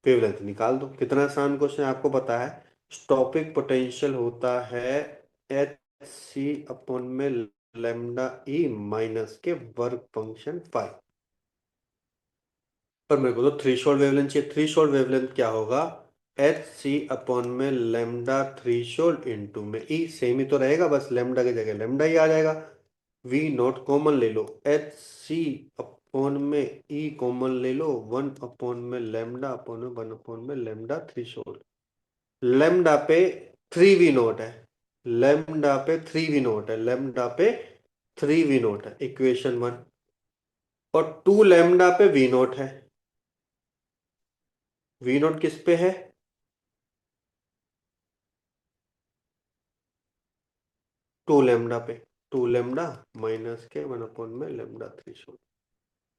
वेवलेंथ निकाल दो। कितना आसान क्वेश्चन है, आपको पता है स्टॉपिंग पोटेंशियल होता है एच सी अपॉन में लैम्डा ई माइनस के वर्क फंक्शन 5। पर मेरे को तो थ्रेशोल्ड वेवलेंथ चाहिए। थ्रेशोल्ड वेवलेंथ क्या होगा? एच सी अपॉन में लेमडा थ्रीशोल्ड इनटू में ई, सेम ही तो रहेगा, बस लेमडा की जगह लेमडा ही आ जाएगा। वी नॉट कॉमन ले लो, एच सी अपॉन में ई कॉमन ले लो, 1 अपॉन में लेमडा अपॉन में 1 अपॉन में लेमडा थ्रीशोल्ड। लेमडा पे 3 वी नॉट है, लेमडा पे 3 वी नॉट है, लेमडा पे 3 वी नॉट है, इक्वेशन 1। और 2 लेमडा पे वी नॉट है, वी नॉट किस पे है? 2 लेमडा पे, 2 लेमडा माइनस के 1 अपॉन में लेमडा थ्रीशोल्ड।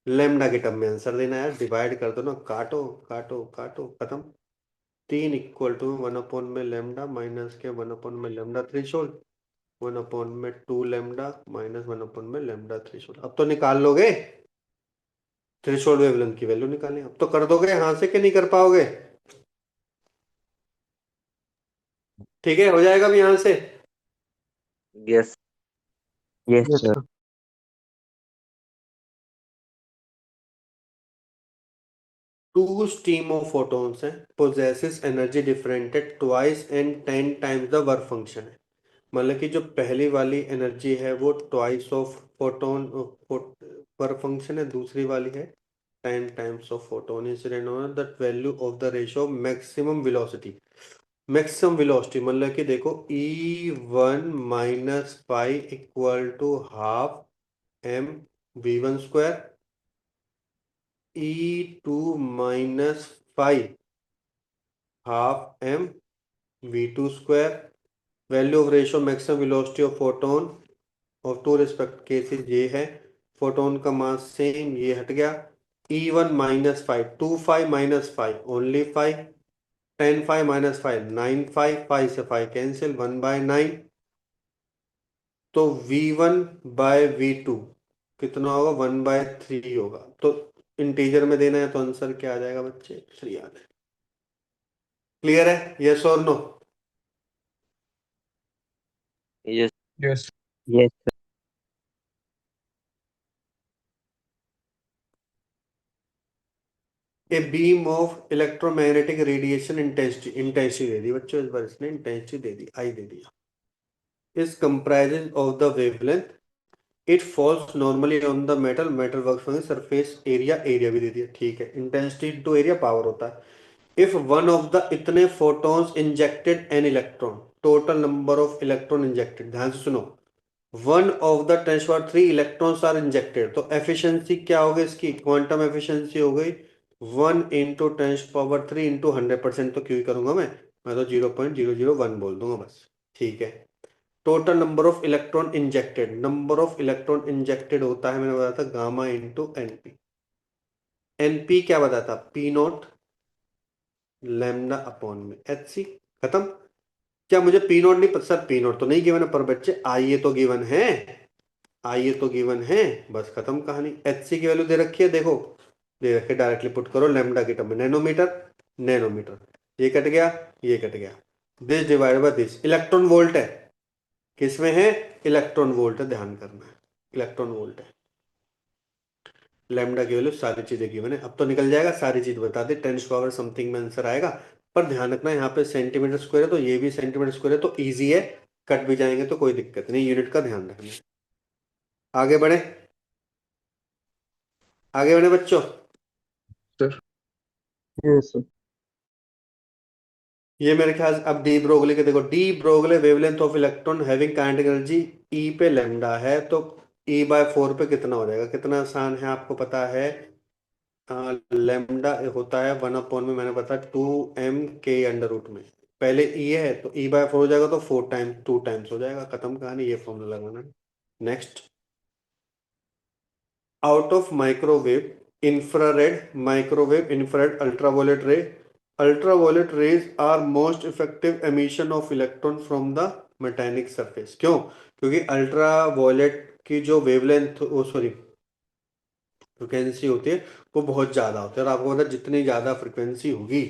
लेमडा के टर्म में आंसर देना है, डिवाइड कर दो ना, काटो काटो काटो, खत्म। 3 = 1 अपॉन में लेमडा माइनस के 1 अपॉन में lambda threshold, 1/2 lambda minus 1 upon में लेमडा थ्रीशोल्ड। अब तो निकाल लोगे, थ्रेशोल्ड वेवलेंथ की वैल्यू निकालें। अब तो कर दोगे हाथ से कि नहीं कर पाओगे? ठीक है, हो जाएगा भी यहां से। Yes. Yes, yes sir. Sir. Two stream of photons है, पोजेसेस एनर्जी डिफरेंट है, twice and 10 times the work function है। मतलब कि जो पहली वाली एनर्जी है वो twice of photon work function है, दूसरी वाली है 10 times of photon incident on the value of the ratio of maximum velocity. Maximum velocity मतलब कि देखो E1 - 5 = half mv1 square, E2 - 5 half mv2 square. Value of ratio maximum velocity of photon और to respect cases ये है, photon का mass same, ये हट गया। E1 - 5, 2 5 - 5 ओनली 5, 10 5 - 5 9 5, 5 से 5 कैंसिल, 1/9। तो V1/V2 कितना होगा? 1/3 होगा। तो इंटीजर में देना है तो आंसर क्या आ जाएगा बच्चे? 3 आ जाएगा। क्लियर है? यस और no? Yes. Yes. Yes, sir. A beam of electromagnetic radiation intensity दे दी बच्चों, इस बार इसने इंटेंसिटी दे दी, आई दे दिया। इस comprises of the wavelength, it falls normally on the metal, metal work function, surface area, area भी दे दिया, ठीक है। इंटेंसिटी इनटू एरिया पावर होता है। इफ वन ऑफ द इतने photons injected an electron, total number of electron injected, ध्यान से सुनो, 1 of the 10⁻³ electrons are injected, तो एफिशिएंसी क्या होगी इसकी? क्वांटम एफिशिएंसी हो गई 1 × 10⁻³ इंटू 100%। तो क्यों ही करूंगा मैं तो 0.001 बोल दूंगा बस, ठीक है। Total number of electron injected, number of electron injected होता है, मैंने बताया था गामा इंटू एनपी। एनपी क्या बताया था? पी नॉट लैम्डा अपॉन में एच सी, खत्म। क्या मुझे पी नॉट नहीं पता? सर पी नॉट तो नहीं गिवन है, पर बच्चे आई ए तो गिवन है, आई ये तो गिवन है, बस खत्म कहानी। एच सी की वैल्यू दे रखी है, देखो दे रखे, डायरेक्टली पुट करो लैम्डा की टर्म में, नैनोमीटर, नैनोमीटर, ये कट गया, ये कट गया, this divide by this. Electron volt है, किसमें है? इलेक्ट्रॉन वोल्ट है, ध्यान करना है, इलेक्ट्रॉन वोल्ट है। लैम्डा की वैल्यू सारी चीजें गिवन है, अब तो निकल जाएगा, सारी चीज बता दे, 10⁻³ समथिंग में आंसर आएगा। पर ध्यान रखना यहाँ पे सेंटीमीटर स्क्वायर है, तो ये भी सेंटीमीटर स्क्वायर है, तो ईजी है, कट भी जाएंगे तो कोई दिक्कत नहीं, यूनिट का ध्यान रखना। आगे बढ़े, आगे बढ़े बच्चों। Sir. Yes sir. ये मेरे ख्याल से अब डी ब्रोगली के देखो, D Broglie wavelength of electron having kinetic energy E पे लैम्डा है, तो E/4 पे कितना हो जाएगा? कितना आसान है, आपको पता है। लैम्डा होता है 1 अपॉन में, मैंने बताया 2m के अंडर रूट में, पहले ई है तो E/4 हो जाएगा, तो 4 टाइम्स 2 टाइम्स हो जाएगा, खत्म कहानी, ये फॉर्मूला लगाना है। Next, out of microwave, infrared, ultraviolet ray, ultraviolet rays are most effective emission of electron from the metallic surface. क्यों? क्योंकि अल्ट्रावायलेट की जो वेवलेंथ, सॉरी फ्रिक्वेंसी होती है, वो बहुत ज्यादा होती है, और आपको पता है जितनी ज्यादा फ्रिक्वेंसी होगी,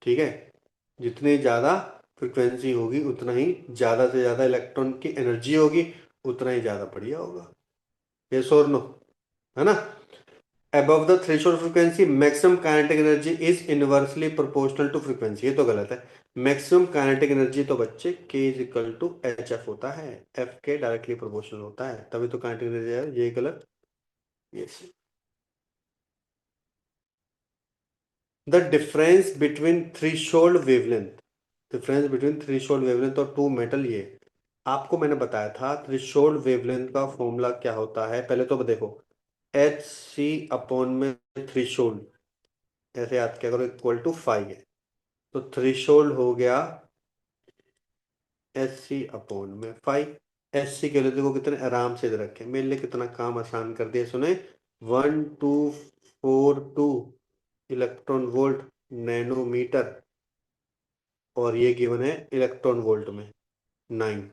ठीक है, जितनी ज्यादा फ्रिक्वेंसी होगी उतना ही ज्यादा से ज्यादा इलेक्ट्रॉन की एनर्जी होगी, उतना ही ज्यादा बढ़िया होगा। ये और नो, है ना? above the threshold frequency maximum kinetic energy is inversely proportional to frequency, ये तो गलत है। मैक्सिमम काइनेटिक एनर्जी तो बच्चे K is equal to H F होता है, एफ के डायरेक्टली प्रोपोर्शनल होता है, तभी तो काइनेटिक एनर्जी है, ये गलत, ये सही। The difference between threshold wavelength, difference between threshold wavelength और टू मेटल, ये आपको मैंने बताया था। थ्रेशोल्ड वेवलेंथ का फॉर्मूला क्या होता है, पहले तो देखो एच सी अपॉन में थ्रेशोल्ड, ऐसे याद क्या करो, इक्वल टू 5 है, तो थ्रेशोल्ड हो गया एस सी अपॉन में 5। एस सी के लिए देखो कितने आराम से इधर रखे, मेरे लिए कितना काम आसान कर दिया, सुने 1242 इलेक्ट्रॉन वोल्ट नैनोमीटर, और ये गिवन है इलेक्ट्रॉन वोल्ट में 9।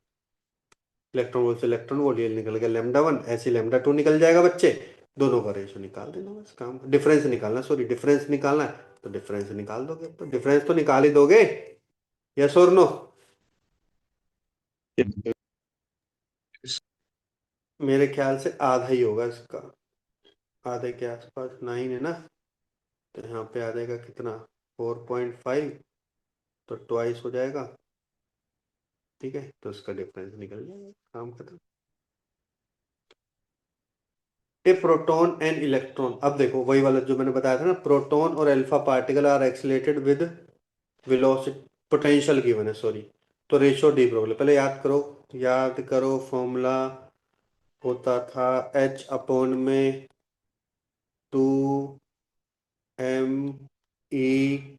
इलेक्ट्रॉन वोल्ट से इलेक्ट्रॉन वोल्ट, ये निकल गया λ1, ऐसे λ2 निकल जाएगा बच्चे, दोनों का रेशो निकाल देना, बस काम, डिफरेंस निकालना, सॉरी डिफरेंस निकालना है, तो डिफरेंस निकाल दोगे, तो डिफरेंस तो निकाल ही दोगे, यस और नो। मेरे ख्याल से आधा ही होगा इसका, आधे के आसपास 9 है ना, तो यहाँ पे आ जाएगा कितना 4.5, तो ट्वाइस हो जाएगा, ठीक है, तो इसका डिफरेंस निकल जाएगा, काम खत्म। ए प्रोटॉन एंड इलेक्ट्रॉन, अब देखो वही वाला जो मैंने बताया था ना, प्रोटॉन और alpha particle are accelerated with velocity, potential given है, सॉरी, तो रेशियो डी बराबर, पहले याद करो, याद करो फॉर्मूला होता था एच अपॉन में 2 m ई,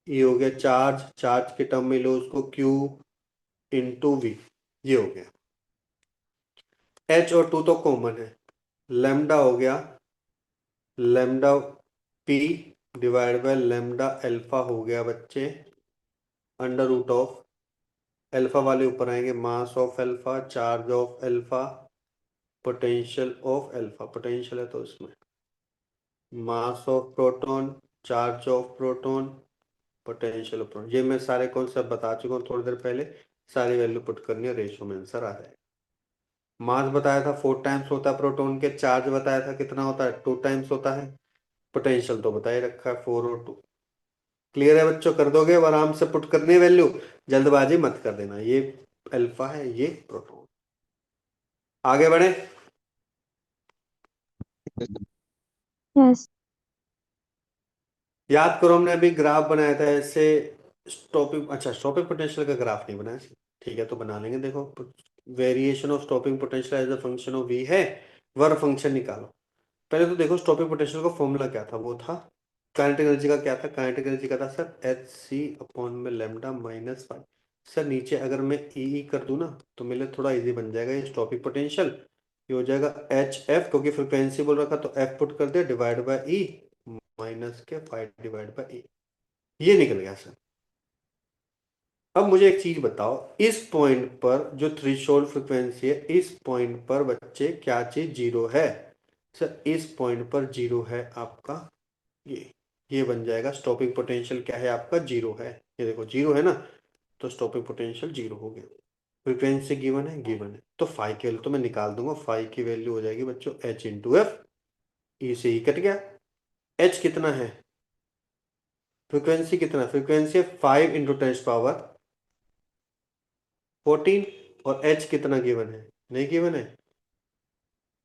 ये हो गया चार्ज, चार्ज के टर्म में लो उसको Q इंटू वी, ये हो गया, H और 2 तो कॉमन है, लैम्डा हो गया lambda P divide by lambda alpha हो गया बच्चे अंडर रूट ऑफ, अल्फा वाले ऊपर आएंगे, mass of alpha, charge of alpha, potential of alpha, potential है तो इसमें mass of proton, charge of proton, potential of proton, ये मैं सारे कॉन्सेप्ट बता चुका हूँ थोड़ी देर पहले, सारी वैल्यू पुट करनी है, रेशियो में आंसर आ जाएगा। मास बताया था 4 टाइम्स होता है प्रोटॉन के, चार्ज बताया था कितना होता है 2 टाइम्स होता है, पोटेंशियल तो बता ही रखा है 4 और 2। क्लियर है बच्चों, कर दोगे, अब आराम से पुट करनी है वैल्यू, जल्दबाजी मत कर देना, ये अल्फा है, ये प्रोटॉन। आगे बढ़े, Yes. याद करो हमने अभी ग्राफ बनाया था ऐसे, स्टॉपिंग, अच्छा स्टॉपिंग पोटेंशियल का ग्राफ नहीं बनाया, ठीक है तो बना लेंगे, देखो variation of stopping potential as a function of V है, वर्क फंक्शन निकालो। पहले तो देखो स्टॉपिंग पोटेंशियल का फॉर्मूला क्या था, वो था काइनेटिक एनर्जी का, क्या था काइनेटिक एनर्जी का था सर एच सी अपॉन में लैम्डा माइनस 5। सर नीचे अगर मैं ई कर दूं ना, तो मेरे लिए थोड़ा इजी बन जाएगा, ये स्टॉपिंग पोटेंशियल, ये हो जाएगा एच एफ, क्योंकि फ्रिक्वेंसी बोल रखा तो एफ पुट कर दिया, डिवाइड बाय ई माइनस के 5 डिवाइड बाय ई, ये निकल गया सर। अब मुझे एक चीज बताओ, इस पॉइंट पर जो थ्रेशोल्ड फ्रिक्वेंसी है, इस पॉइंट पर बच्चे क्या चीज जीरो है, सर इस पॉइंट पर जीरो है आपका, ये बन जाएगा स्टॉपिंग पोटेंशियल, क्या है आपका जीरो है, ये देखो जीरो है ना, तो स्टॉपिंग पोटेंशियल जीरो हो गया, फ्रीक्वेंसी गिवन है, तो फाइव की वैल्यू तो मैं निकाल दूंगा, फाइव की वैल्यू हो जाएगी बच्चों एच इंटू एफ, ई से ही कट गया, एच कितना है, फ्रीक्वेंसी कितना, फ्रीक्वेंसी 5 इंटू 10⁻14, और एच कितना गिवन है, नहीं गिवन है,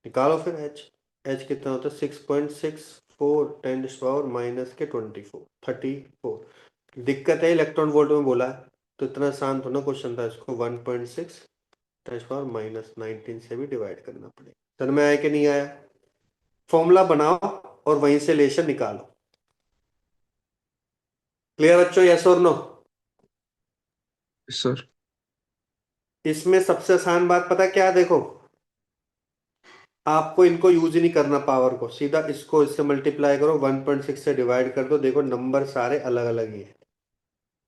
निकालो फिर एच, एच कितना होता है 6.64 10⁻24 34। दिक्कत है इलेक्ट्रॉन वोल्ट में बोला है, तो इतना आसान थोड़ा क्वेश्चन था, इसको 1.6 10⁻19 से भी डिवाइड करना पड़ेगा। समझ में आया कि नहीं आया, फॉर्मूला बनाओ और वहीं से लेशन निकालो। क्लियर बच्चों, यस और नो। सर। इसमें सबसे आसान बात पता क्या है, देखो आपको इनको यूज ही नहीं करना, पावर को सीधा इसको इससे मल्टीप्लाई करो, 1.6 से डिवाइड कर दो, देखो नंबर सारे अलग अलग ही है,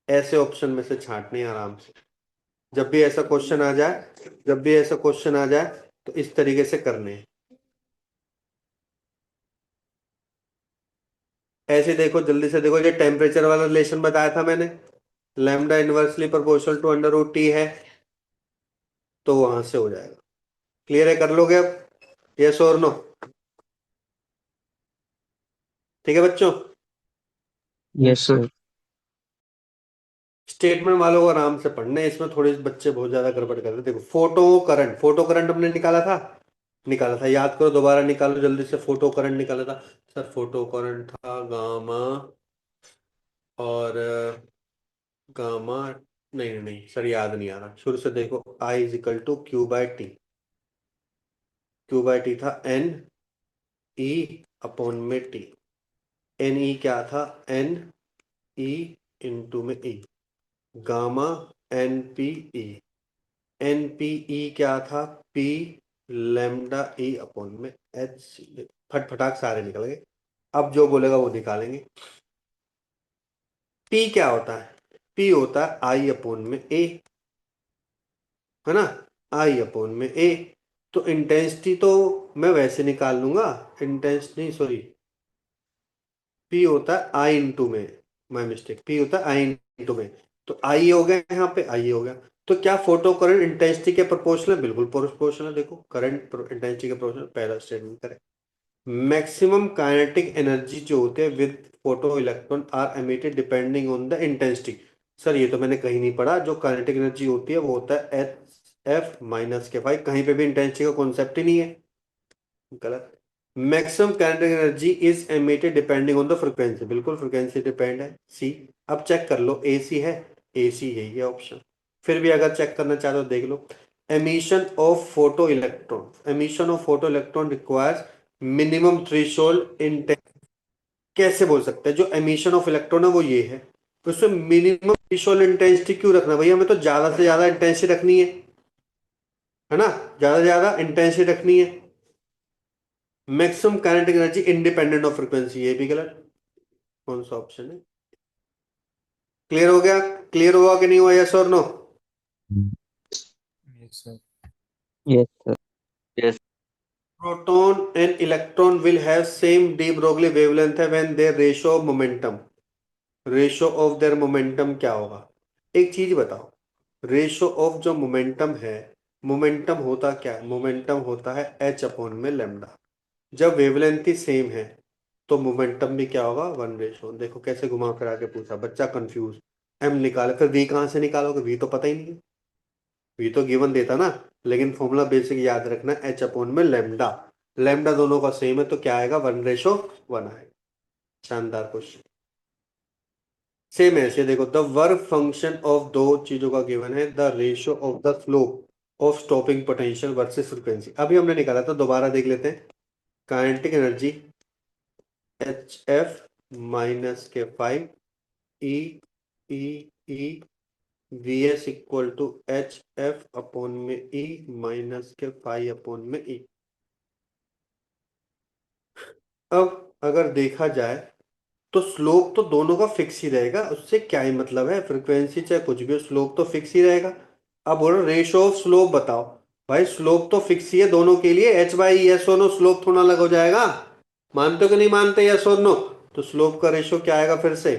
ऐसे ऑप्शन में से छांटने हैं आराम से, जब भी ऐसा क्वेश्चन आ जाए, जब भी ऐसा क्वेश्चन आ जाए तो इस तरीके से करने हैं। ऐसे देखो जल्दी से देखो, ये टेम्परेचर वाला रिलेशन बताया था मैंने, lambda inversely proportional to under root T है, तो वहां से हो जाएगा। क्लियर है, कर लोगे अब, यस और नो। ठीक है बच्चों। Yes sir. सर। स्टेटमेंट वालों को आराम से पढ़ना है, इसमें थोड़े बच्चे बहुत ज्यादा गड़बड़ कर रहे हैं। देखो फोटो करंट हमने निकाला था, याद करो, दोबारा निकालो जल्दी से। फोटो करंट निकाला था सर, फोटो करंट था गामा, और गामा, नहीं नहीं नहीं सर, याद नहीं आ रहा, शुरू से देखो। I is equal to q by t, q by t था एन ई अपॉन में टी। एन ई क्या था, एन ई इंटू में e, gamma n p e. N p e क्या था, पी लेमडा ई अपॉन में h. फटाक सारे निकल गए। अब जो बोलेगा वो निकालेंगे। पी क्या होता है, पी होता है आई अपॉन में ए, है ना, आई अपॉन में ए। तो इंटेंसिटी तो मैं वैसे निकाल लूंगा, इंटेंसिटी सॉरी, पी होता है आई इंटू में, माई मिस्टेक, पी होता है आई इंटू में। तो आई हो गया यहाँ पे, आई हो गया। तो क्या फोटो करंट इंटेंसिटी के प्रोपोर्शनल है? बिल्कुल प्रोपोर्शनल है। देखो करंट इंटेंसिटी के प्रोपोर्शनल, पहला स्टेटमेंट करें। मैक्सिमम काइनेटिक एनर्जी जो होते हैं with photo electron are emitted depending on the intensity. Sir ये तो मैंने कहीं नहीं पढ़ा, जो काइनेटिक एनर्जी होती है वो होता है एच एफ माइनस के फाइव, कहीं पे भी इंटेंसिटी का कॉन्सेप्ट ही नहीं है। गलत। Maximum kinetic energy is emitted depending on the frequency, बिल्कुल फ्रिक्वेंसी डिपेंड है, सी। अब चेक कर लो, एसी है, एसी यही है ऑप्शन। फिर भी अगर चेक करना चाहते हो देख लो। Emission of photo electron, emission of photo electron requires minimum threshold intensity. कैसे बोल सकते हैं जो एमिशन ऑफ इलेक्ट्रॉन है वो ये है, तो उसमें मिनिमम थ्रेशोल्ड इंटेंसिटी क्यों रखना भैया? हमें तो ज्यादा से ज्यादा इंटेंसिटी रखनी है ना, ज्यादा से ज्यादा इंटेंसिटी रखनी है। Maximum kinetic energy independent of frequency, ये भी गलत। कौन सा ऑप्शन है? क्लियर हो गया? क्लियर हुआ कि नहीं हुआ, यस और no? Yes, sir. Yes sir. Yes. Proton and electron will have same de Broglie wavelength है when their ratio of momentum, ratio of their momentum क्या होगा? एक चीज बताओ, रेशियो ऑफ जो मोमेंटम है, मोमेंटम होता क्या है? मोमेंटम होता है एच अपॉन में लेमडा। जब वेवलेंथ ही सेम है तो मोमेंटम भी क्या होगा, वन रेशो। देखो कैसे घुमा फिरा के पूछा, बच्चा कंफ्यूज। एम निकाले, फिर वी कहाँ से निकालोगे? वी तो पता ही नहीं है, वी तो गिवन देता ना। लेकिन फॉर्मूला बेसिक याद रखना, एच अपॉन में लेमडा। लेमडा दोनों का सेम है तो क्या आएगा, वन रेशो वन आएगा। शानदार क्वेश्चन। सेम ऐसे देखो, द वर्क फंक्शन ऑफ दो चीजों का गिवन है, the ratio of the slope of stopping potential versus frequency. अभी हमने निकाला था, दोबारा देख लेते हैं। Kinetic energy h F minus के five e e e v s equal to H f upon में ई माइनस के फाइव अपॉन में ई। अब अगर देखा जाए तो स्लोप तो दोनों का फिक्स ही रहेगा, उससे क्या ही मतलब है, फ्रीक्वेंसी चाहे कुछ भी हो, स्लोप तो फिक्स ही रहेगा। अब बोलो रेशियो ऑफ स्लोप बताओ, भाई स्लोप तो फिक्स ही है दोनों के लिए, H by S O no, slope थोड़ा अलग हो जाएगा। मानते हो कि नहीं मानते, यस और नो? तो स्लोप का रेशियो क्या आएगा फिर से?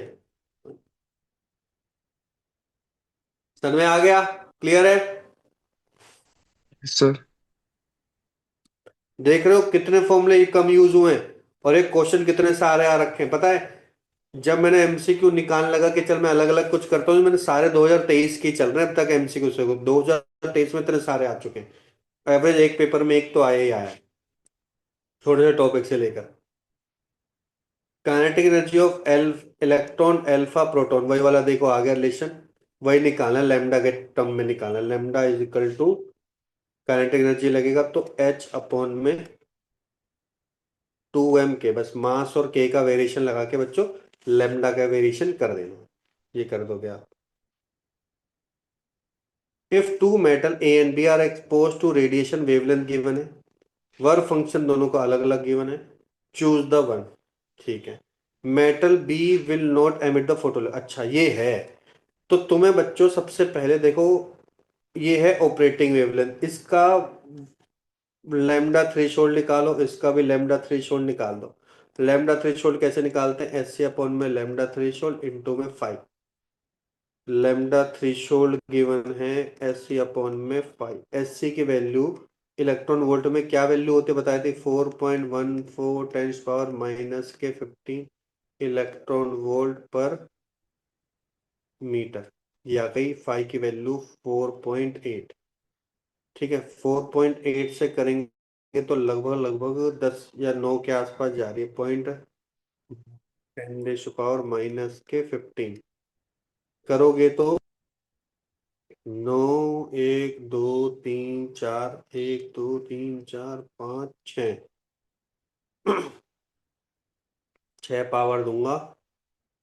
समझ में आ गया? क्लियर है? Yes, sir. देख रहे हो कितने फॉर्मूले कम यूज हुए हैं, और एक क्वेश्चन कितने सारे आ रखे हैं, पता है? जब मैंने एमसीक्यू निकालने लगा कि चल मैं अलग अलग कुछ करता हूँ, मैंने सारे 2023 के ही चल रहे हैं अब तक एमसीक्यू से। 2023 में इतने सारे आ चुके हैं, एवरेज एक पेपर में एक तो आया ही आया है, छोटे छोटे टॉपिक से लेकर। Kinetic energy of electron alpha proton, वही वाला देखो आ गया रिलेशन, वही निकालना है, लेमडा के टर्म में निकालना है। Lambda is equal to kinetic energy लगेगा तो एच अपॉन में 2m के, बस मास और के का वेरिएशन लगा के बच्चों लेमडा का वेरिएशन कर देना, ये कर दोगे आप। If two metal A and B are expose to radiation, wavelength given है, वर्क फंक्शन दोनों को अलग अलग गिवन है, चूज द वन। ठीक है, metal B will not emit the photo, अच्छा ये है। तो तुम्हें बच्चों सबसे पहले देखो, ये है ऑपरेटिंग वेवलेंथ, इसका लैम्डा थ्रेशोल्ड निकालो, इसका भी लैम्डा थ्रेशोल्ड निकाल दो। लैम्डा थ्रेशोल्ड कैसे निकालते हैं, एस सी अपॉन में लैम्डा थ्रेशोल्ड इंटू में 5। लैम्डा थ्रेशोल्ड गिवन है एस सी अपॉन में 5। एस सी की वैल्यू इलेक्ट्रॉन वोल्ट में क्या वैल्यू होती है बताए थे, 4.14 10 पावर माइनस के 15 इलेक्ट्रॉन वोल्ट पर मीटर, या गई फाई की वैल्यू 4.8। ठीक है, 4.8 से करेंगे तो लगभग लगभग 10 या 9 के आसपास जा रही है, 10⁻⁻15 करोगे तो 9, 1 2 3 4, 1 2 3 4 5 6, 6 पावर दूंगा,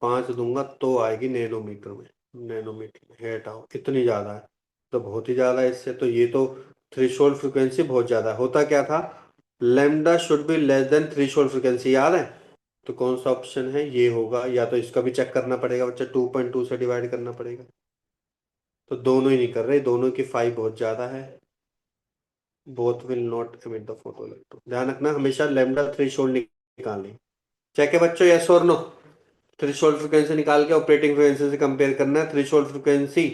5 दूंगा तो आएगी नैनोमीटर में। नैनोमीटर में है, हटाओ, कितनी ज़्यादा है, तो बहुत ही ज़्यादा है इससे, तो ये तो थ्रेशोल्ड फ्रिक्वेंसी बहुत ज़्यादा है। होता क्या था, lambda should be less than threshold frequency, याद है? तो कौन सा ऑप्शन है, ये होगा। या तो इसका भी चेक करना पड़ेगा बच्चा, 2.2 से डिवाइड करना पड़ेगा। तो दोनों ही नहीं कर रहे, दोनों की फाई बहुत ज़्यादा है। Both will not emit the photo electron. ध्यान रखना, हमेशा लैम्डा थ्रेशोल्ड निकालनी। चेक है बच्चों, यस और नो? थ्रेशोल्ड फ्रिक्वेंसी निकाल के ऑपरेटिंग फ्रिक्वेंसी से कंपेयर करना है। थ्रेशोल्ड फ्रिक्वेंसी,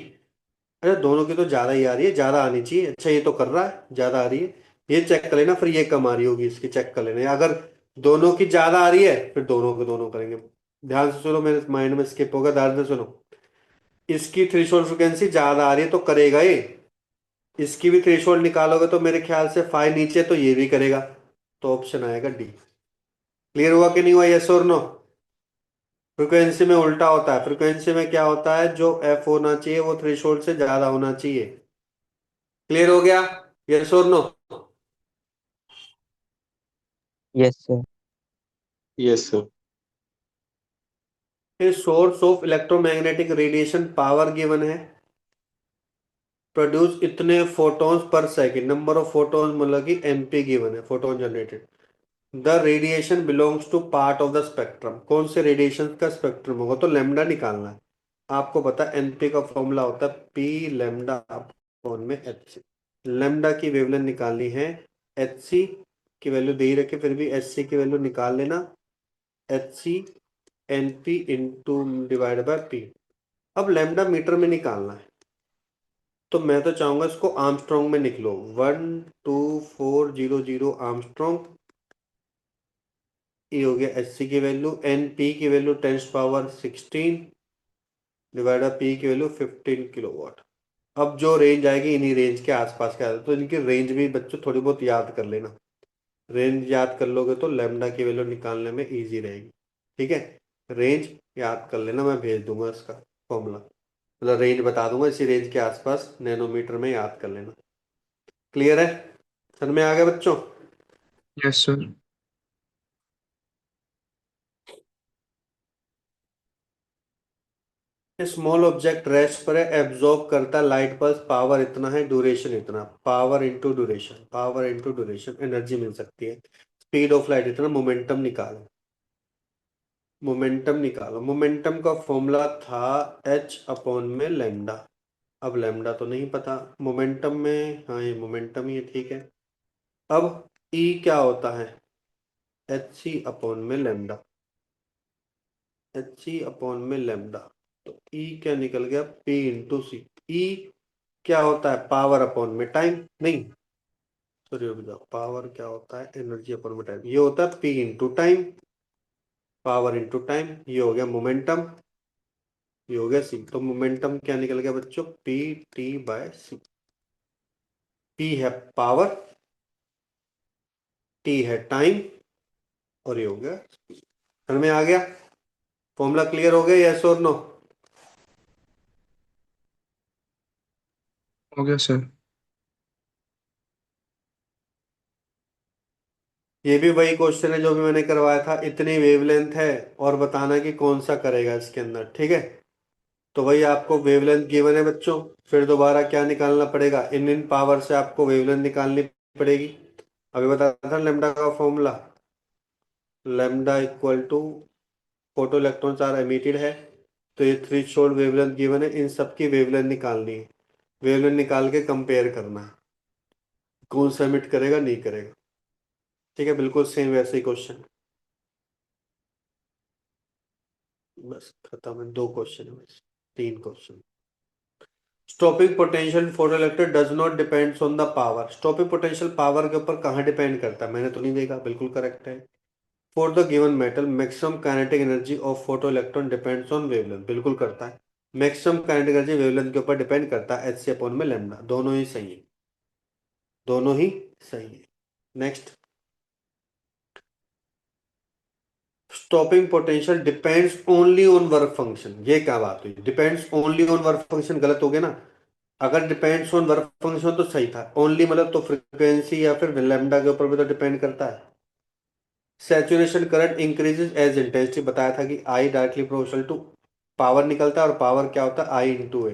अरे दोनों की तो ज्यादा ही आ रही है, ज्यादा आनी चाहिए। अच्छा ये तो कर रहा है, ज्यादा आ रही है, ये चेक कर लेना, फिर ये कम आ रही होगी, इसकी चेक कर लेना। अगर दोनों की ज्यादा आ रही है फिर दोनों को दोनों करेंगे। ध्यान से सुनो, मेरे माइंड में स्किप होगा, ध्यान से सुनो। इसकी थ्रेशोल्ड फ्रिक्वेंसी ज्यादा आ रही है तो करेगा ये, इसकी भी थ्रेशोल्ड निकालोगे तो मेरे ख्याल से फाई नीचे, तो ये भी करेगा। तो ऑप्शन आएगा डी। क्लियर हुआ कि नहीं हुआ, यस और नो? फ्रीक्वेंसी में उल्टा होता है, फ्रीक्वेंसी में क्या होता है, जो एफ होना चाहिए वो थ्रेशोल्ड से ज्यादा होना चाहिए। क्लियर हो गया, यस और no? Yes, sir. Yes, sir. Source of electromagnetic radiation power given है, प्रोड्यूस इतने photons per second, number of photons मतलब कि एमपी गिवन है, photon generated. The radiation belongs to part of the spectrum, कौन से radiation का spectrum होगा, तो लेमडा निकालना है। आपको पता है एनपी का फॉर्मूला होता है पी लेमडा अपॉन में एच सी। लेमडा की वेवलेंथ निकालनी है, एच सी की वैल्यू दे ही रखे, फिर भी एच सी की वैल्यू निकाल लेना, H C N P into divide by P. अब लेमडा मीटर में निकालना है, तो मैं तो चाहूंगा इसको आर्मस्ट्रॉन्ग में निकलो, 12400 आर्मस्ट्रॉन्ग। ये हो गया एच सी की वैल्यू, एन पी की वैल्यू 10⁻16 डिवाइड बाय पी की वैल्यू 15 किलोवाट। अब जो रेंज आएगी इन्हीं रेंज के आसपास का आएगा, तो इनकी रेंज भी बच्चों थोड़ी बहुत याद कर लेना। रेंज याद कर लोगे तो लेमडा की वैल्यू निकालने में इजी रहेगी। ठीक है, रेंज याद कर लेना, मैं भेज दूंगा इसका फॉर्मूला, मतलब रेंज बता दूंगा, इसी रेंज के आसपास नैनोमीटर में याद कर लेना। क्लियर है, समझ में आ गया बच्चों? Yes, sir. Small object rest पर है, एब्जॉर्ब करता लाइट पल्स, पावर इतना है, ड्यूरेशन इतना, power into duration, power into duration, energy मिल सकती है। स्पीड ऑफ लाइट इतना, मोमेंटम निकालो, मोमेंटम निकालो। मोमेंटम का फॉर्मूला था एच अपॉन में लेमडा। अब लेमडा तो नहीं पता, मोमेंटम में, हाँ ये मोमेंटम ही है, ठीक है। अब ई क्या होता है, एच सी अपॉन में लेमडा, एच सी अपॉन में लेमडा। तो ई क्या निकल गया, पी इंटू सी। ई क्या होता है, पावर अपॉन में टाइम, नहीं सॉरी रुक जाओ, पावर क्या होता है, एनर्जी अपॉन में टाइम, ये होता है P into time, power into time. ये हो गया मोमेंटम, ये हो गया सी। तो मोमेंटम क्या निकल गया बच्चों, पी टी बाय सी। पी है पावर, टी है टाइम, और ये हो गया, समझ में आ गया? फॉर्मूला क्लियर हो गया, यस और नो? हो गया सर। ये भी वही क्वेश्चन है जो भी मैंने करवाया था, इतनी वेवलेंथ है और बताना कि कौन सा करेगा इसके अंदर। ठीक है, तो वही आपको वेवलेंथ गिवन है बच्चों, फिर दोबारा क्या निकालना पड़ेगा, इन पावर से आपको वेवलेंथ निकालनी पड़ेगी। अभी बताया था लेमडा का formula, lambda equal to photo electrons are emitted है, तो ये थ्रेशोल्ड वेवलेंथ गिवन है, इन सब की वेवलेंथ निकालनी है। वेवलेंथ निकाल के कंपेयर करना है कौन सा एमिट करेगा नहीं करेगा। ठीक है, बिल्कुल सेम वैसे ही क्वेश्चन, बस खत्म है, 2 क्वेश्चन है बस, 3 question. Stopping potential for electric does not depends on the power. Stopping potential power के ऊपर कहाँ डिपेंड करता है, मैंने तो नहीं देखा, बिल्कुल करेक्ट है। For the given metal maximum kinetic energy of photo electron depends on wavelength, बिल्कुल करता है। मैक्सिमम काइनेटिक एनर्जी वेवलेंथ के ऊपर डिपेंड करता है, एच सी अपॉन में लैम्डा। दोनों ही सही है, दोनों ही सही है। Next, stopping potential depends only on work function, ये क्या बात हुई? Depends only on work function गलत हो गया ना। अगर डिपेंड्स ऑन वर्क फंक्शन तो सही था, ओनली मतलब तो फ्रीक्वेंसी या फिर लैम्डा के ऊपर भी तो डिपेंड करता है। Saturation current increases as intensity, बताया था कि I directly proportional to power निकलता है, और पावर क्या होता है? I into A.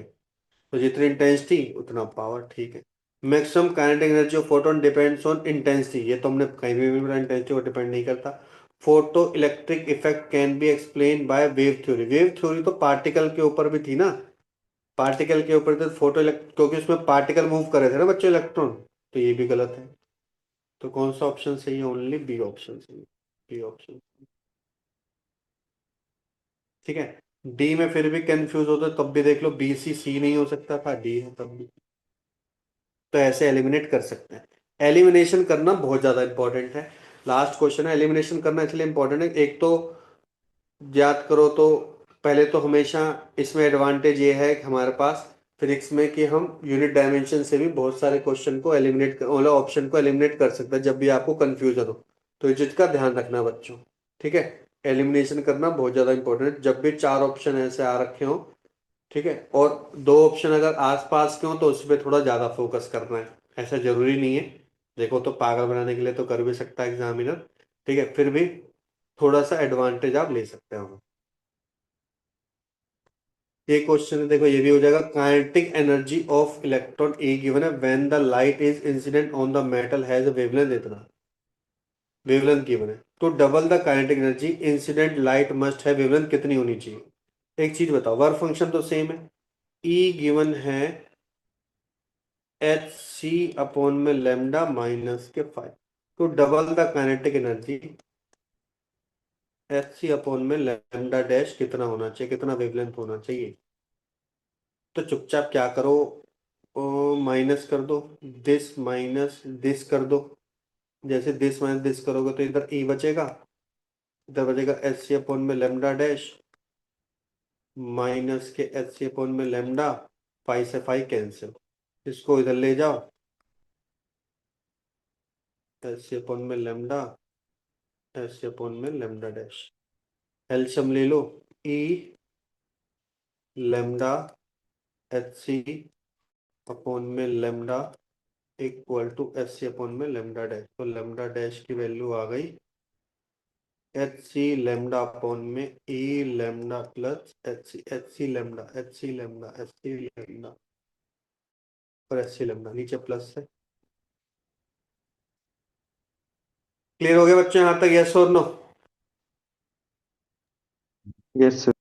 तो जितनी इंटेंसिटी उतना पावर, ठीक है। Maximum kinetic energy of photon depends on intensity, ये तो हमने कहीं भी इंटेंसिटी को डिपेंड नहीं करता। Photo electric effect can be explain by wave theory, wave theory तो पार्टिकल के ऊपर भी थी ना, पार्टिकल के ऊपर तो क्योंकि उसमें पार्टिकल मूव कर रहे थे ना बच्चों, इलेक्ट्रॉन, तो ये भी गलत है। तो कौन सा ऑप्शन सही है? ओनली बी ऑप्शन सही है, बी ऑप्शन। ठीक है, डी में फिर भी कंफ्यूज होते तब भी देख लो, बी सी सी नहीं हो सकता था, डी है तब भी। तो ऐसे एलिमिनेट कर सकते हैं। एलिमिनेशन करना बहुत ज्यादा इंपॉर्टेंट है। लास्ट क्वेश्चन है, एलिमिनेशन करना इसलिए इंपॉर्टेंट है, एक तो याद करो तो पहले तो हमेशा इसमें एडवांटेज ये है कि हमारे पास फिजिक्स में कि हम यूनिट डायमेंशन से भी बहुत सारे क्वेश्चन को एलिमिनेट मतलब ऑप्शन को एलिमिनेट कर सकते हैं जब भी आपको कंफ्यूजन हो। तो इस चीज का ध्यान रखना बच्चों, ठीक है। एलिमिनेशन करना बहुत ज्यादा इंपॉर्टेंट है जब भी चार ऑप्शन ऐसे आ रखे हो, ठीक है। और दो ऑप्शन अगर आसपास के हो तो उस पर थोड़ा ज्यादा फोकस करना है, ऐसा जरूरी नहीं है। देखो तो पागल बनाने के लिए तो कर भी सकता है एग्जामिनर, ठीक है, फिर भी थोड़ा सा एडवांटेज आप ले सकते हो। ये क्वेश्चन है, देखो ये भी हो जाएगा। Kinetic energy of electron a given है when the light is incident on the metal has a wavelength, इतना वेवलेंथ गिवन है। तो double the kinetic energy incident light must है, वेवलेंथ कितनी होनी चाहिए? एक चीज बताओ, वर्क फंक्शन तो सेम है, ई गिवन है एच सी अपॉन में लेमडा माइनस के 5। तो double the kinetic energy H C upon में लेमडा डैश कितना होना चाहिए, कितना वेवलेंथ होना चाहिए? तो चुपचाप क्या करो, माइनस कर दो, दिस माइनस दिस कर दो। जैसे दिस माइनस दिस करोगे तो इधर ई बचेगा, इधर बचेगा एच सी अपॉन में लेमडा डैश माइनस के एच सी अपॉन में लेमडा, 5 से 5 कैंसिल, इसको इधर ले जाओ, एच सी अपॉन में लेमडा एच सी अपॉन में लेमडा डैश, एलसीएम ले लो, E lambda H C upon में lambda equal to H C upon में लेमडा डैश। तो लेमडा डैश की वैल्यू आ गई एच सी लेमडा अपॉन में E lambda plus H C lambda H C lambda H C lambda और h सी lambda, नीचे plus है। क्लियर हो गया बच्चों यहाँ तक? यस और नो? Yes, sir.